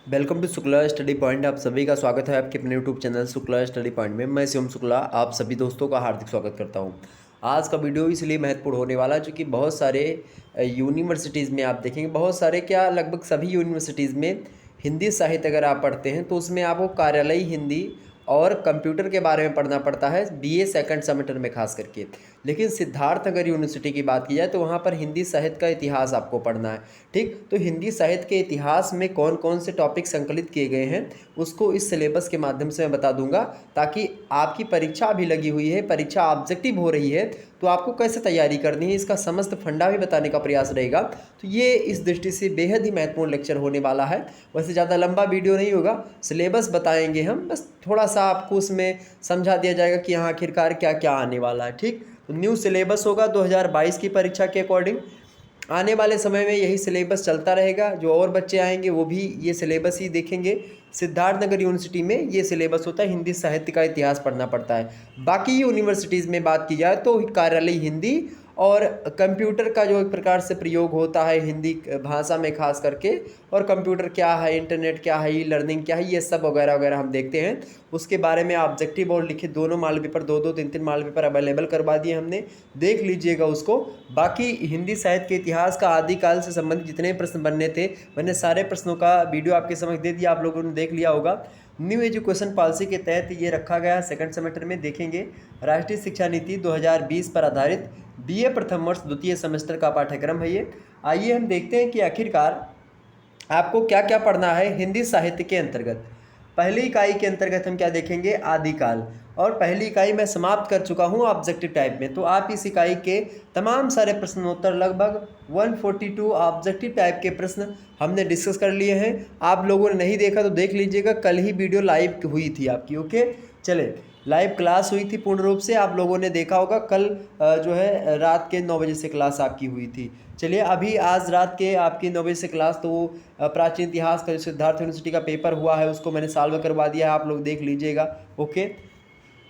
Welcome to Shukla study point. आप सभी का स्वागत है आपके अपने YouTube channel Shukla study point में। मैं शिवम शुक्ला आप सभी दोस्तों का हार्दिक स्वागत करता हूं। आज का वीडियो इसलिए महत्वपूर्ण होने वाला है क्योंकि बहुत सारे यूनिवर्सिटीज़ में आप देखेंगे, बहुत सारे क्या लगभग सभी यूनिवर्सिटीज़ में हिंदी साहित्य अगर आप पढ़ते हैं तो उसमें आपको कार्यालयी हिंदी और कंप्यूटर के बारे में पढ़ना पड़ता है, बीए सेकंड सेमेस्टर में खास करके। लेकिन सिद्धार्थ नगर यूनिवर्सिटी की बात की जाए तो वहाँ पर हिंदी साहित्य का इतिहास आपको पढ़ना है। ठीक, तो हिंदी साहित्य के इतिहास में कौन कौन से टॉपिक संकलित किए गए हैं उसको इस सिलेबस के माध्यम से मैं बता दूंगा, ताकि आपकी परीक्षा भी लगी हुई है, परीक्षा ऑब्जेक्टिव हो रही है तो आपको कैसे तैयारी करनी है इसका समस्त फंडा भी बताने का प्रयास रहेगा। तो ये इस दृष्टि से बेहद ही महत्वपूर्ण लेक्चर होने वाला है। वैसे ज़्यादा लंबा वीडियो नहीं होगा, सिलेबस बताएंगे हम, बस थोड़ा सा आपको उसमें समझा दिया जाएगा कि यहाँ आखिरकार क्या क्या आने वाला है। ठीक, तो न्यू सिलेबस होगा 2022 की परीक्षा के अकॉर्डिंग। आने वाले समय में यही सिलेबस चलता रहेगा, जो और बच्चे आएंगे वो भी ये सिलेबस ही देखेंगे। सिद्धार्थनगर यूनिवर्सिटी में ये सिलेबस होता है, हिंदी साहित्य का इतिहास पढ़ना पड़ता है। बाकी यूनिवर्सिटीज़ में बात की जाए तो कार्यालय हिंदी और कंप्यूटर का जो एक प्रकार से प्रयोग होता है हिंदी भाषा में खास करके, और कंप्यूटर क्या है, इंटरनेट क्या है, ई लर्निंग क्या है, ये सब वगैरह वगैरह हम देखते हैं। उसके बारे में ऑब्जेक्टिव और लिखित दोनों मॉडल पेपर, दो दो तीन तीन मॉडल पेपर अवेलेबल करवा दिए हमने, देख लीजिएगा उसको। बाकी हिंदी साहित्य के इतिहास का आदिकाल से संबंधित जितने प्रश्न बनने थे मैंने सारे प्रश्नों का वीडियो आपके समझ दे दिया, आप लोगों ने देख लिया होगा। न्यू एजुकेशन पॉलिसी के तहत ये रखा गया सेकंड सेमेस्टर में देखेंगे राष्ट्रीय शिक्षा नीति 2020 पर आधारित बीए प्रथम वर्ष द्वितीय सेमेस्टर का पाठ्यक्रम है ये। आइए हम देखते हैं कि आखिरकार आपको क्या क्या पढ़ना है हिंदी साहित्य के अंतर्गत। पहली इकाई के अंतर्गत हम क्या देखेंगे, आदिकाल, और पहली इकाई मैं समाप्त कर चुका हूँ ऑब्जेक्टिव टाइप में। तो आप इस इकाई के तमाम सारे प्रश्नोत्तर लगभग 142 ऑब्जेक्टिव टाइप के प्रश्न हमने डिस्कस कर लिए हैं। आप लोगों ने नहीं देखा तो देख लीजिएगा, कल ही वीडियो लाइव हुई थी आपकी। ओके, चले, लाइव क्लास हुई थी पूर्ण रूप से, आप लोगों ने देखा होगा। कल जो है रात के 9 बजे से क्लास आपकी हुई थी। चलिए, अभी आज रात के आपकी 9 बजे से क्लास, तो वो प्राचीन इतिहास का जो सिद्धार्थ यूनिवर्सिटी का पेपर हुआ है उसको मैंने सॉल्व करवा दिया है, आप लोग देख लीजिएगा। ओके,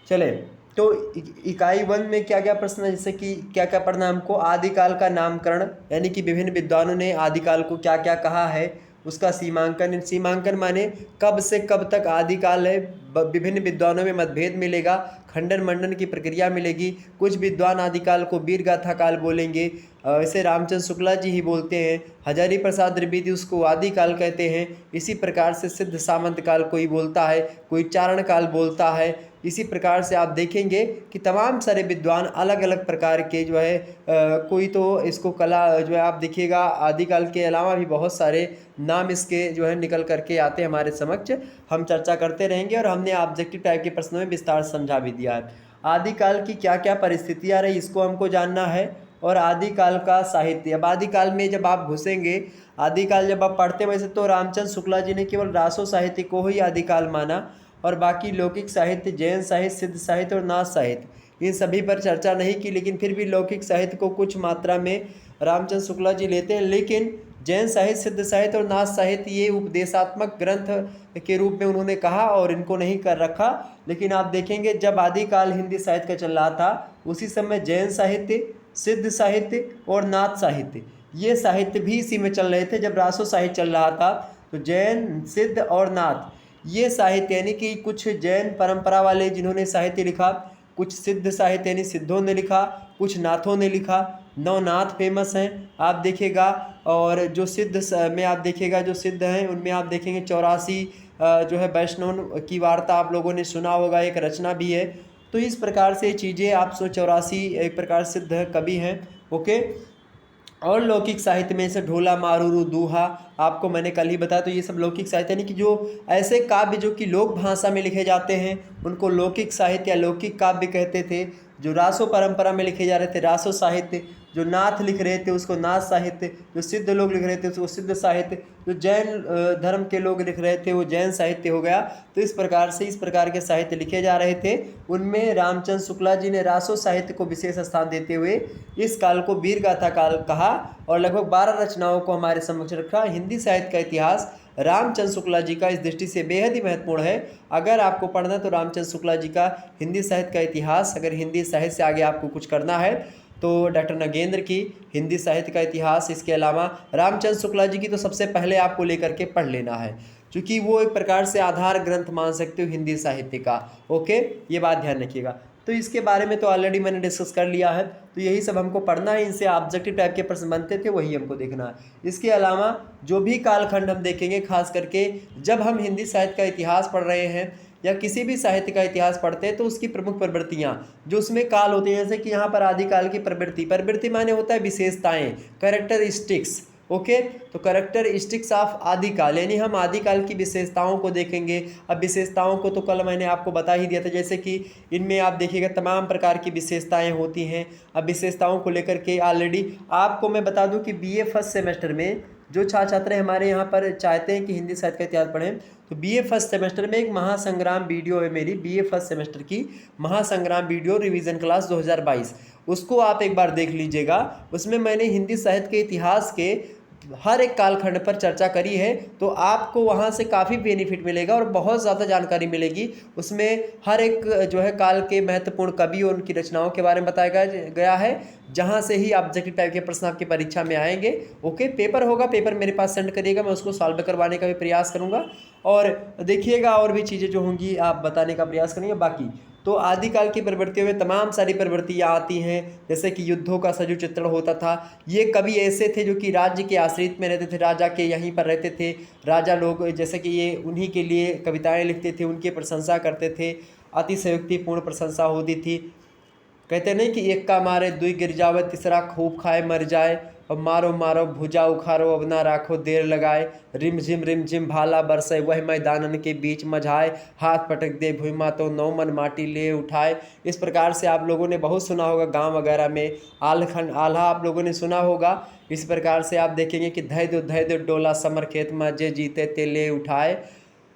चले, तो इकाई 1 में क्या क्या प्रश्न है, जैसे कि क्या क्या पढ़ना हमको, आदिकाल का नामकरण, यानी कि विभिन्न विद्वानों ने आदिकाल को क्या क्या कहा है, उसका सीमांकन। सीमांकन माने कब से कब तक आदिकाल है, विभिन्न विद्वानों में मतभेद मिलेगा, खंडन मंडन की प्रक्रिया मिलेगी। कुछ विद्वान आदिकाल को वीरगाथा काल बोलेंगे, इसे रामचंद्र शुक्ला जी ही बोलते हैं। हजारी प्रसाद द्विवेदी उसको आदिकाल कहते हैं। इसी प्रकार से सिद्ध सामंत काल कोई बोलता है, कोई चारण काल बोलता है। इसी प्रकार से आप देखेंगे कि तमाम सारे विद्वान अलग अलग प्रकार के जो है कोई तो इसको कला जो है, आप देखिएगा आदिकाल के अलावा भी बहुत सारे नाम इसके जो है निकल करके आते हैं हमारे समक्ष। हम चर्चा करते रहेंगे और हमने ऑब्जेक्टिव टाइप के प्रश्नों में विस्तार से समझा भी दिया है। आदिकाल की क्या क्या परिस्थितियाँ रही इसको हमको जानना है, और आदिकाल का साहित्य। अब आदिकाल में जब आप घुसेंगे, आदिकाल जब आप पढ़ते हैं, वैसे तो रामचंद्र शुक्ला जी ने केवल रासो साहित्य को ही आदिकाल माना, और बाकी लौकिक साहित्य, जैन साहित्य, सिद्ध साहित्य और नाथ साहित्य, इन सभी पर चर्चा नहीं की। लेकिन फिर भी लौकिक साहित्य को कुछ मात्रा में रामचंद्र शुक्ला जी लेते हैं। लेकिन जैन साहित्य, सिद्ध साहित्य और नाथ साहित्य ये उपदेशात्मक ग्रंथ के रूप में उन्होंने कहा और इनको नहीं कर रखा। लेकिन आप देखेंगे जब आदिकाल हिंदी साहित्य का चल रहा था उसी समय जैन साहित्य, सिद्ध साहित्य और नाथ साहित्य, ये साहित्य भी इसी में चल रहे थे। जब रासो साहित्य चल रहा था तो जैन, सिद्ध और नाथ, ये साहित्य यानी कि कुछ जैन परंपरा वाले जिन्होंने साहित्य लिखा, कुछ सिद्ध साहित्य यानी सिद्धों ने लिखा, कुछ नाथों ने लिखा। नवनाथ फेमस हैं आप देखिएगा, और जो सिद्ध में आप देखिएगा, जो सिद्ध हैं उनमें आप देखेंगे 84 जो है वैष्णव की वार्ता आप लोगों ने सुना होगा, एक रचना भी है। तो इस प्रकार से चीज़ें आप 184 एक प्रकार सिद्ध कवि हैं। ओके, और लौकिक साहित्य में से ढोला, मारूरू, दूहा आपको मैंने कल ही बताया। तो ये सब लौकिक साहित्य यानी कि जो ऐसे काव्य जो कि लोक भाषा में लिखे जाते हैं उनको लौकिक साहित्य या लौकिक काव्य कहते थे। जो रासो परंपरा में लिखे जा रहे थे रासो साहित्य, जो नाथ लिख रहे थे उसको नाथ साहित्य, जो सिद्ध लोग लिख रहे थे उसको सिद्ध साहित्य, जो जैन धर्म के लोग लिख रहे थे वो जैन साहित्य हो गया। तो इस प्रकार से इस प्रकार के साहित्य लिखे जा रहे थे। उनमें रामचंद्र शुक्ला जी ने रासो साहित्य को विशेष स्थान देते हुए इस काल को वीरगाथा काल कहा, और लगभग 12 रचनाओं को हमारे समक्ष रखा। हिंदी साहित्य का इतिहास रामचंद्र शुक्ला जी का इस दृष्टि से बेहद ही महत्वपूर्ण है। अगर आपको पढ़ना तो रामचंद्र शुक्ला जी का हिंदी साहित्य का इतिहास, अगर हिंदी साहित्य से आगे आपको कुछ करना है तो डॉक्टर नगेंद्र की हिंदी साहित्य का इतिहास, इसके अलावा रामचंद्र शुक्ला जी की तो सबसे पहले आपको लेकर के पढ़ लेना है। क्योंकि वो एक प्रकार से आधार ग्रंथ मान सकते हो हिंदी साहित्य का। ओके, ये बात ध्यान रखिएगा। तो इसके बारे में तो ऑलरेडी मैंने डिस्कस कर लिया है, तो यही सब हमको पढ़ना है। इनसे ऑब्जेक्टिव टाइप के प्रश्न बनते थे, वही हमको देखना है। इसके अलावा जो भी कालखंड हम देखेंगे, खास करके जब हम हिंदी साहित्य का इतिहास पढ़ रहे हैं या किसी भी साहित्य का इतिहास पढ़ते हैं, तो उसकी प्रमुख प्रवृत्तियाँ जो उसमें काल होती हैं, जैसे कि यहाँ पर आदिकाल की प्रवृत्ति माने होता है विशेषताएँ, कैरेक्टरिस्टिक्स। ओके, तो कैरेक्टरिस्टिक्स ऑफ आदिकाल, यानी हम आदिकाल की विशेषताओं को देखेंगे। अब विशेषताओं को तो कल मैंने आपको बता ही दिया था, जैसे कि इनमें आप देखिएगा तमाम प्रकार की विशेषताएं होती हैं। अब विशेषताओं को लेकर के ऑलरेडी आपको मैं बता दूं कि बीए फर्स्ट सेमेस्टर में जो छात्र हमारे यहाँ पर चाहते हैं कि हिंदी साहित्य का इतिहास पढ़ें, तो बीए फर्स्ट सेमेस्टर में एक महासंग्राम वीडियो है मेरी, बीए फर्स्ट सेमेस्टर की महासंग्राम वीडियो रिवीजन क्लास 2022, उसको आप एक बार देख लीजिएगा। उसमें मैंने हिंदी साहित्य के इतिहास के हर एक कालखंड पर चर्चा करी है, तो आपको वहाँ से काफ़ी बेनिफिट मिलेगा और बहुत ज़्यादा जानकारी मिलेगी। उसमें हर एक जो है काल के महत्वपूर्ण कवि और उनकी रचनाओं के बारे में बताया गया है, जहाँ से ही ऑब्जेक्टिव टाइप के प्रश्न आपकी परीक्षा में आएंगे। ओके, पेपर होगा, पेपर मेरे पास सेंड करिएगा, मैं उसको सॉल्व करवाने का भी प्रयास करूँगा और देखिएगा और भी चीज़ें जो होंगी आप बताने का प्रयास करेंगे। बाकी तो आदिकाल की प्रवृत्तियों में तमाम सारी प्रवृत्तियाँ आती हैं, जैसे कि युद्धों का सजीव चित्रण होता था। ये कवि ऐसे थे जो कि राज्य के आश्रित में रहते थे, राजा के यहीं पर रहते थे। राजा लोग जैसे कि ये उन्हीं के लिए कविताएं लिखते थे, उनकी प्रशंसा करते थे, अतिशयोक्तिपूर्ण प्रशंसा होती थी। कहते नहीं कि एक का मारे दुई गिर जावे, तीसरा खूब खाए मर जाए, और मारो मारो भुजा उखारो अब ना राखो देर लगाए, रिम झिम भाला बरसे वह मैदानन के बीच मझाए, हाथ पटक दे भुइमा तो नौ मन माटी ले उठाए। इस प्रकार से आप लोगों ने बहुत सुना होगा, गांव वगैरह में आल्हा आप लोगों ने सुना होगा। इस प्रकार से आप देखेंगे कि धै दो डोला समर खेत में जे जीते ते ले उठाए।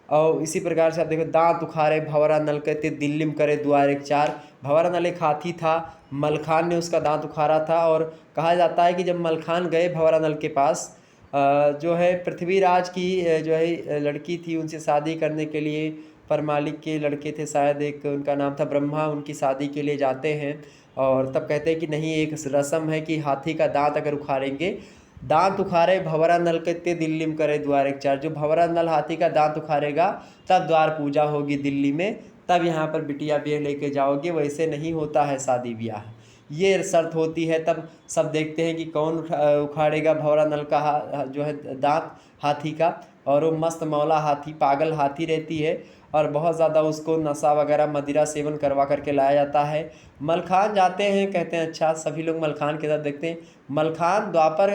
और इसी प्रकार से आप देखो, दांत उखाड़े भंवरा नल कहते दिल्ली में करे द्वार एक चार। भंवरा नल एक हाथी था, मलखान ने उसका दांत उखाड़ा था, और कहा जाता है कि जब मलखान गए भंवरा नल के पास, जो है पृथ्वीराज की जो है लड़की थी, उनसे शादी करने के लिए, परमालिक के लड़के थे शायद, एक उनका नाम था ब्रह्मा, उनकी शादी के लिए जाते हैं। और तब कहते हैं कि नहीं, एक रस्म है कि हाथी का दांत अगर उखाड़ेंगे, दांत उखाड़े भंवरा नल कहते दिल्ली में करे द्वार एक चार। जो भंवरा नल हाथी का दांत उखाड़ेगा तब द्वार पूजा होगी दिल्ली में, तब यहाँ पर बिटिया ब्याह लेके जाओगे, वैसे नहीं होता है शादी ब्याह, ये शर्त होती है। तब सब देखते हैं कि कौन उखाड़ेगा भंवरा नल का जो है दांत हाथी का, और वो मस्त मौला हाथी, पागल हाथी रहती है, और बहुत ज़्यादा उसको नशा वगैरह मदिरा सेवन करवा करके लाया जाता है। मलखान जाते हैं, कहते हैं अच्छा, सभी लोग मलखान के साथ देखते हैं। मलखान द्वापर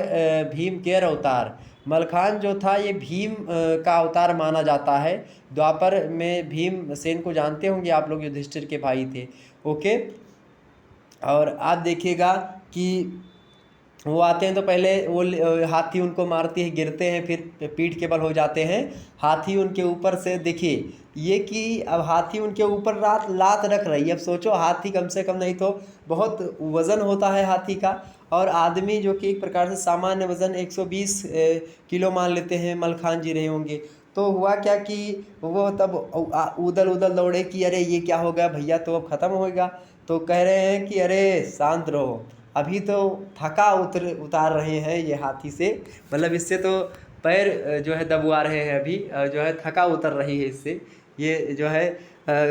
भीम केर अवतार, मलखान जो था ये भीम का अवतार माना जाता है। द्वापर में भीमसेन को जानते होंगे आप लोग, युधिष्ठिर के भाई थे। ओके, और आप देखिएगा कि वो आते हैं तो पहले वो हाथी उनको मारती है, गिरते हैं, फिर पीठ के बल हो जाते हैं। हाथी उनके ऊपर से, देखिए ये कि अब हाथी उनके ऊपर लात रख रही है। अब सोचो, हाथी कम से कम नहीं तो बहुत वज़न होता है हाथी का, और आदमी जो कि एक प्रकार से सामान्य वज़न 120 किलो मान लेते हैं, मलखान जी रहे होंगे। तो हुआ क्या कि वो तब उदल उदल दौड़े कि अरे ये क्या हो गया भैया, तो अब ख़त्म होएगा। तो कह रहे हैं कि अरे शांत रहो, अभी तो थका उतार रहे हैं ये हाथी से, मतलब इससे तो पैर जो है दबवा रहे हैं, अभी जो है थका उतर रही है इससे, ये जो है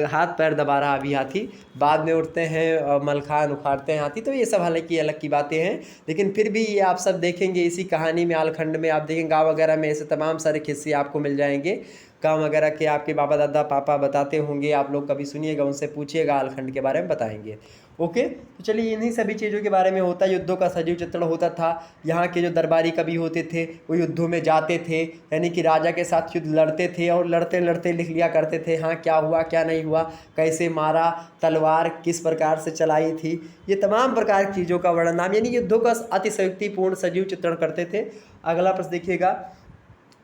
हाथ पैर दबा रहा अभी हाथी। बाद में उठते हैं मलखान उखाड़ते हैं हाथी। तो ये सब हालांकि अलग की बातें हैं, लेकिन फिर भी ये आप सब देखेंगे इसी कहानी में, आलखंड में आप देखेंगे गाँव वगैरह में ऐसे तमाम सारे किस्से आपको मिल जाएंगे। गाँव वगैरह के आपके बाबा दादा पापा बताते होंगे, आप लोग कभी सुनिएगा, उनसे पूछिएगा, आलखंड के बारे में बताएंगे। ओके, तो चलिए इन्हीं सभी चीज़ों के बारे में होता है। युद्धों का सजीव चित्रण होता था। यहाँ के जो दरबारी कवि होते थे वो युद्धों में जाते थे, यानी कि राजा के साथ युद्ध लड़ते थे, और लड़ते लड़ते लिख लिया करते थे, हाँ क्या हुआ क्या नहीं हुआ, कैसे मारा, तलवार किस प्रकार से चलाई थी, ये तमाम प्रकार की चीज़ों का वर्णन नाम, यानी युद्धों का अतिशयोक्तिपूर्ण सजीव चित्रण करते थे। अगला प्रश्न देखिएगा,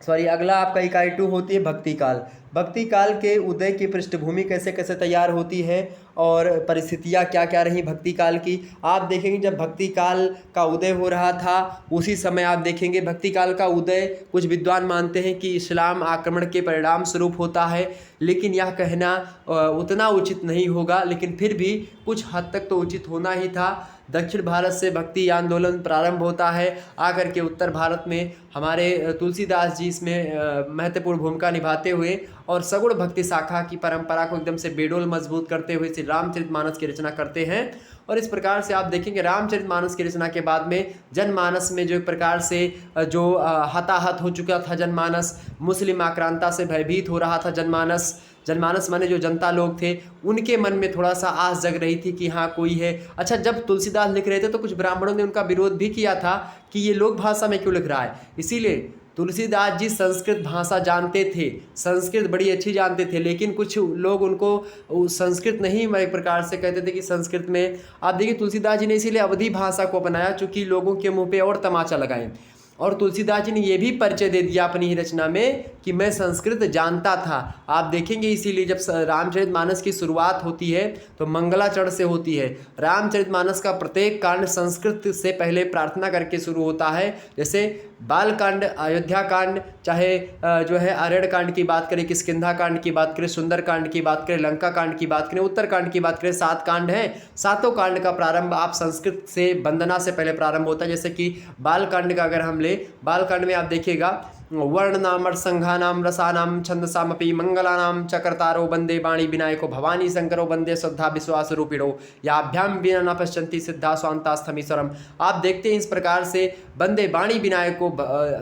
अगला आपका इकाई 2 होती है भक्ति काल। भक्ति काल के उदय की पृष्ठभूमि कैसे कैसे तैयार होती है और परिस्थितियाँ क्या क्या रही भक्ति काल की। आप देखेंगे जब भक्ति काल का उदय हो रहा था, उसी समय आप देखेंगे भक्ति काल का उदय कुछ विद्वान मानते हैं कि इस्लाम आक्रमण के परिणाम स्वरूप होता है, लेकिन यह कहना उतना उचित नहीं होगा, लेकिन फिर भी कुछ हद तक तो उचित होना ही था। दक्षिण भारत से भक्ति आंदोलन प्रारंभ होता है, आकर के उत्तर भारत में हमारे तुलसीदास जी इसमें महत्वपूर्ण भूमिका निभाते हुए और सगुण भक्ति शाखा की परंपरा को एकदम से बेडोल मजबूत करते हुए श्री रामचरितमानस की रचना करते हैं। और इस प्रकार से आप देखेंगे रामचरितमानस की रचना के बाद में जनमानस में जो एक प्रकार से जो हताहत हो चुका था जनमानस, मुस्लिम आक्रांता से भयभीत हो रहा था जनमानस माने जो जनता लोग थे, उनके मन में थोड़ा सा आस जग रही थी कि हाँ कोई है। अच्छा, जब तुलसीदास लिख रहे थे तो कुछ ब्राह्मणों ने उनका विरोध भी किया था कि ये लोक भाषा में क्यों लिख रहा है। इसीलिए तुलसीदास जी संस्कृत भाषा जानते थे, संस्कृत बड़ी अच्छी जानते थे, लेकिन कुछ लोग उनको संस्कृत नहीं एक प्रकार से कहते थे कि संस्कृत में। आप देखिए तुलसीदास जी ने इसीलिए अवधी भाषा को अपनाया, चूँकि लोगों के मुँह पे और तमाचा लगाएं। और तुलसीदास जी ने यह भी परिचय दे दिया अपनी ही रचना में कि मैं संस्कृत जानता था। आप देखेंगे इसीलिए जब रामचरितमानस की शुरुआत होती है तो मंगलाचरण से होती है। रामचरितमानस का प्रत्येक कांड संस्कृत से पहले प्रार्थना करके शुरू होता है। जैसे बाल कांड, अयोध्या कांड, चाहे जो है आरण्य कांड की बात करें, किष्किंधा कांड की बात करें, सुंदर कांड की बात करें, लंका कांड की बात करें, उत्तर कांड की बात करें, 7 कांड हैं। सातों कांड का प्रारंभ आप संस्कृत से वंदना से पहले प्रारंभ होता है। जैसे कि बाल कांड का अगर हम ले, बाल कांड में आप देखिएगा वर्णनाम अर्संघानाम रसानाम छंदसामपि मंगलानाम चक्रतारो वंदे वाणी विनायको भवानी शंकरो वंदे श्रद्धा विश्वास रूपिणो याभ्याम विना न पश्यन्ति सिद्धा स्वांतास्थमीश्वरम। आप देखते हैं इस प्रकार से वंदे वाणी विनायको।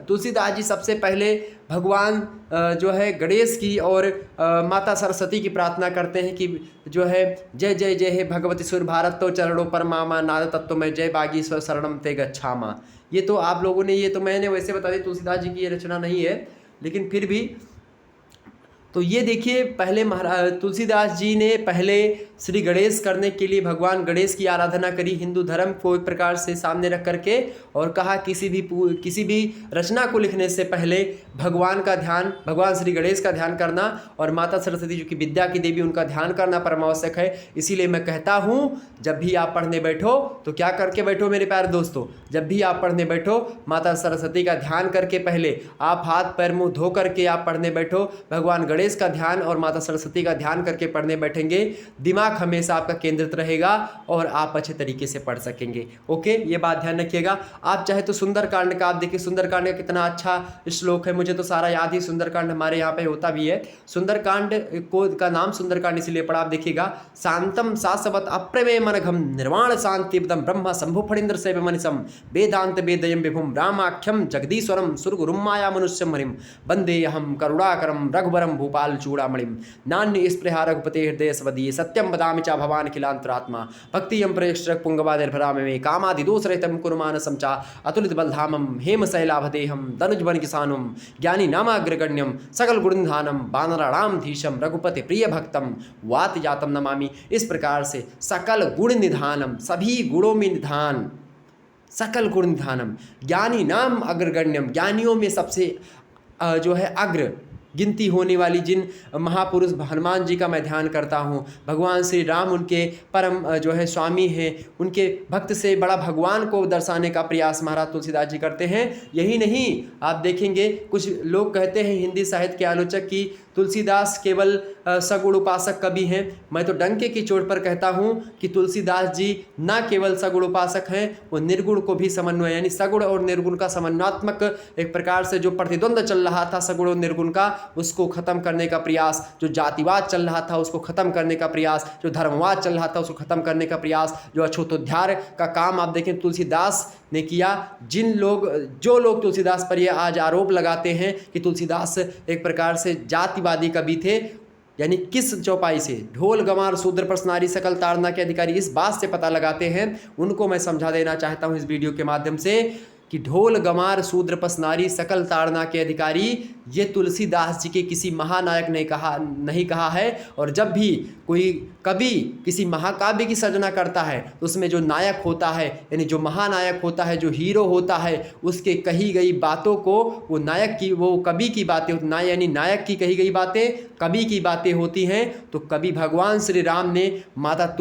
तुलसीदास जी सबसे पहले भगवान जो है गणेश की और माता सरस्वती की प्रार्थना करते हैं कि जो है जय जय जय हे भगवती सुर भारत तो चरणों पर मामा नाद तत्व में जय बागीश्वर शरणम ते गच्छामा। ये तो आप लोगों ने, ये तो मैंने वैसे बता दी, तुलसीदास जी की ये रचना नहीं है, लेकिन फिर भी तो ये देखिए पहले महाराज तुलसीदास जी ने पहले श्री गणेश करने के लिए भगवान गणेश की आराधना करी, हिंदू धर्म को एक प्रकार से सामने रख करके, और कहा किसी भी रचना को लिखने से पहले भगवान का ध्यान, भगवान श्री गणेश का ध्यान करना और माता सरस्वती जो कि विद्या की देवी, उनका ध्यान करना परम आवश्यक है। इसीलिए मैं कहता हूँ जब भी आप पढ़ने बैठो तो क्या करके बैठो मेरे प्यारे दोस्तों, जब भी आप पढ़ने बैठो माता सरस्वती का ध्यान करके पहले आप हाथ पैर मुँह धो करके आप पढ़ने बैठो, भगवान गणेश का ध्यान और माता सरस्वती का ध्यान करके पढ़ने बैठेंगे, दिमाग हमेशा आपका केंद्रित रहेगा और आप अच्छे तरीके से पढ़ सकेंगे। ओके, ये बात ध्यान रखिएगा। आप चाहे तो सुंदरकांड का आप देखिए, सुंदरकांड का कितना अच्छा श्लोक है, मुझे तो सारा याद ही, सुंदरकांड हमारे यहाँ पे होता भी है। सुंदरकांड को का नाम सुंदरकांड इसलिए पड़ा, आप देखिएगा शांतम शाश्वत अप्रमेय मनघम निर्वाण शांतिपदम ब्रह्म शंभु फणीन्द्र सेव मनिषम वेदांत वेदयम विभुम रामाख्यम जगदीश्वरम सुरगुरुम माया मनुष्यम हरिम वंदे अहम करुणाकरम रघुवरम भूपाल चूड़ामणिम नान्य स्पृहा रघुपते हृदय स्वदीय सत्यम वदामि चा भवान खिलांतरात्मा भक्तियम प्रेक्षक पुंगवादिर्भरा में कामादि दोष रहितम कुरुमानसम चा अतुलित बलधामम हेम शैलाभदेहम दनुजवन किसानुम ज्ञानी नामाग्रगण्यम सकल गुणधानम बानराणाम धीशम रघुपति प्रिय भक्तम वात जातम नमामि। इस प्रकार से सकल गुण निधानम, सभी गुणों में निधान, सकल गुण निधानम, ज्ञानी नाम अग्रगण्यम, ज्ञानियों में सबसे जो है अग्र गिनती होने वाली जिन महापुरुष हनुमान जी का मैं ध्यान करता हूँ, भगवान श्री राम उनके परम जो है स्वामी हैं, उनके भक्त से बड़ा भगवान को दर्शाने का प्रयास महाराज तुलसीदास जी करते हैं। यही नहीं, आप देखेंगे कुछ लोग कहते हैं हिंदी साहित्य के आलोचक की तुलसीदास केवल सगुण उपासक कवि हैं। मैं तो डंके की चोट पर कहता हूँ कि तुलसीदास जी न केवल सगुण उपासक हैं, वो निर्गुण को भी समन्वय, यानी सगुण और निर्गुण का समन्वयात्मक एक प्रकार से जो प्रतिद्वंद्व चल रहा था सगुण और निर्गुण का, उसको खत्म करने का प्रयास, जो जातिवाद चल रहा था उसको खत्म करने का प्रयास, जो धर्मवाद चल रहा था उसको खत्म करने का प्रयास, जो अछूतोद्धार का काम आप देखें तुलसीदास ने किया। जो लोग तुलसीदास पर ये आज आरोप लगाते हैं कि तुलसीदास एक प्रकार से जातिवादी कवि थे, यानी किस चौपाई से ढोल गंवार शूद्र प्रश्नारी सकल ताड़ना के अधिकारी इस बात से पता लगाते हैं, उनको मैं समझा देना चाहता हूं इस वीडियो के माध्यम से कि ढोल गंवार शूद्र प्रश्नारी सकल ताड़ना के अधिकारी ये तुलसीदास जी के किसी महानायक ने नहीं कहा है। और जब भी कोई कवि किसी महाकाव्य की सर्जना करता है तो उसमें जो नायक होता है, यानी जो महानायक होता है, जो हीरो होता है, उसके कही गई बातों को वो नायक की, वो कवि की बातें यानी नायक की कही गई बातें कवि की बातें होती हैं। तो कवि भगवान श्री राम ने माता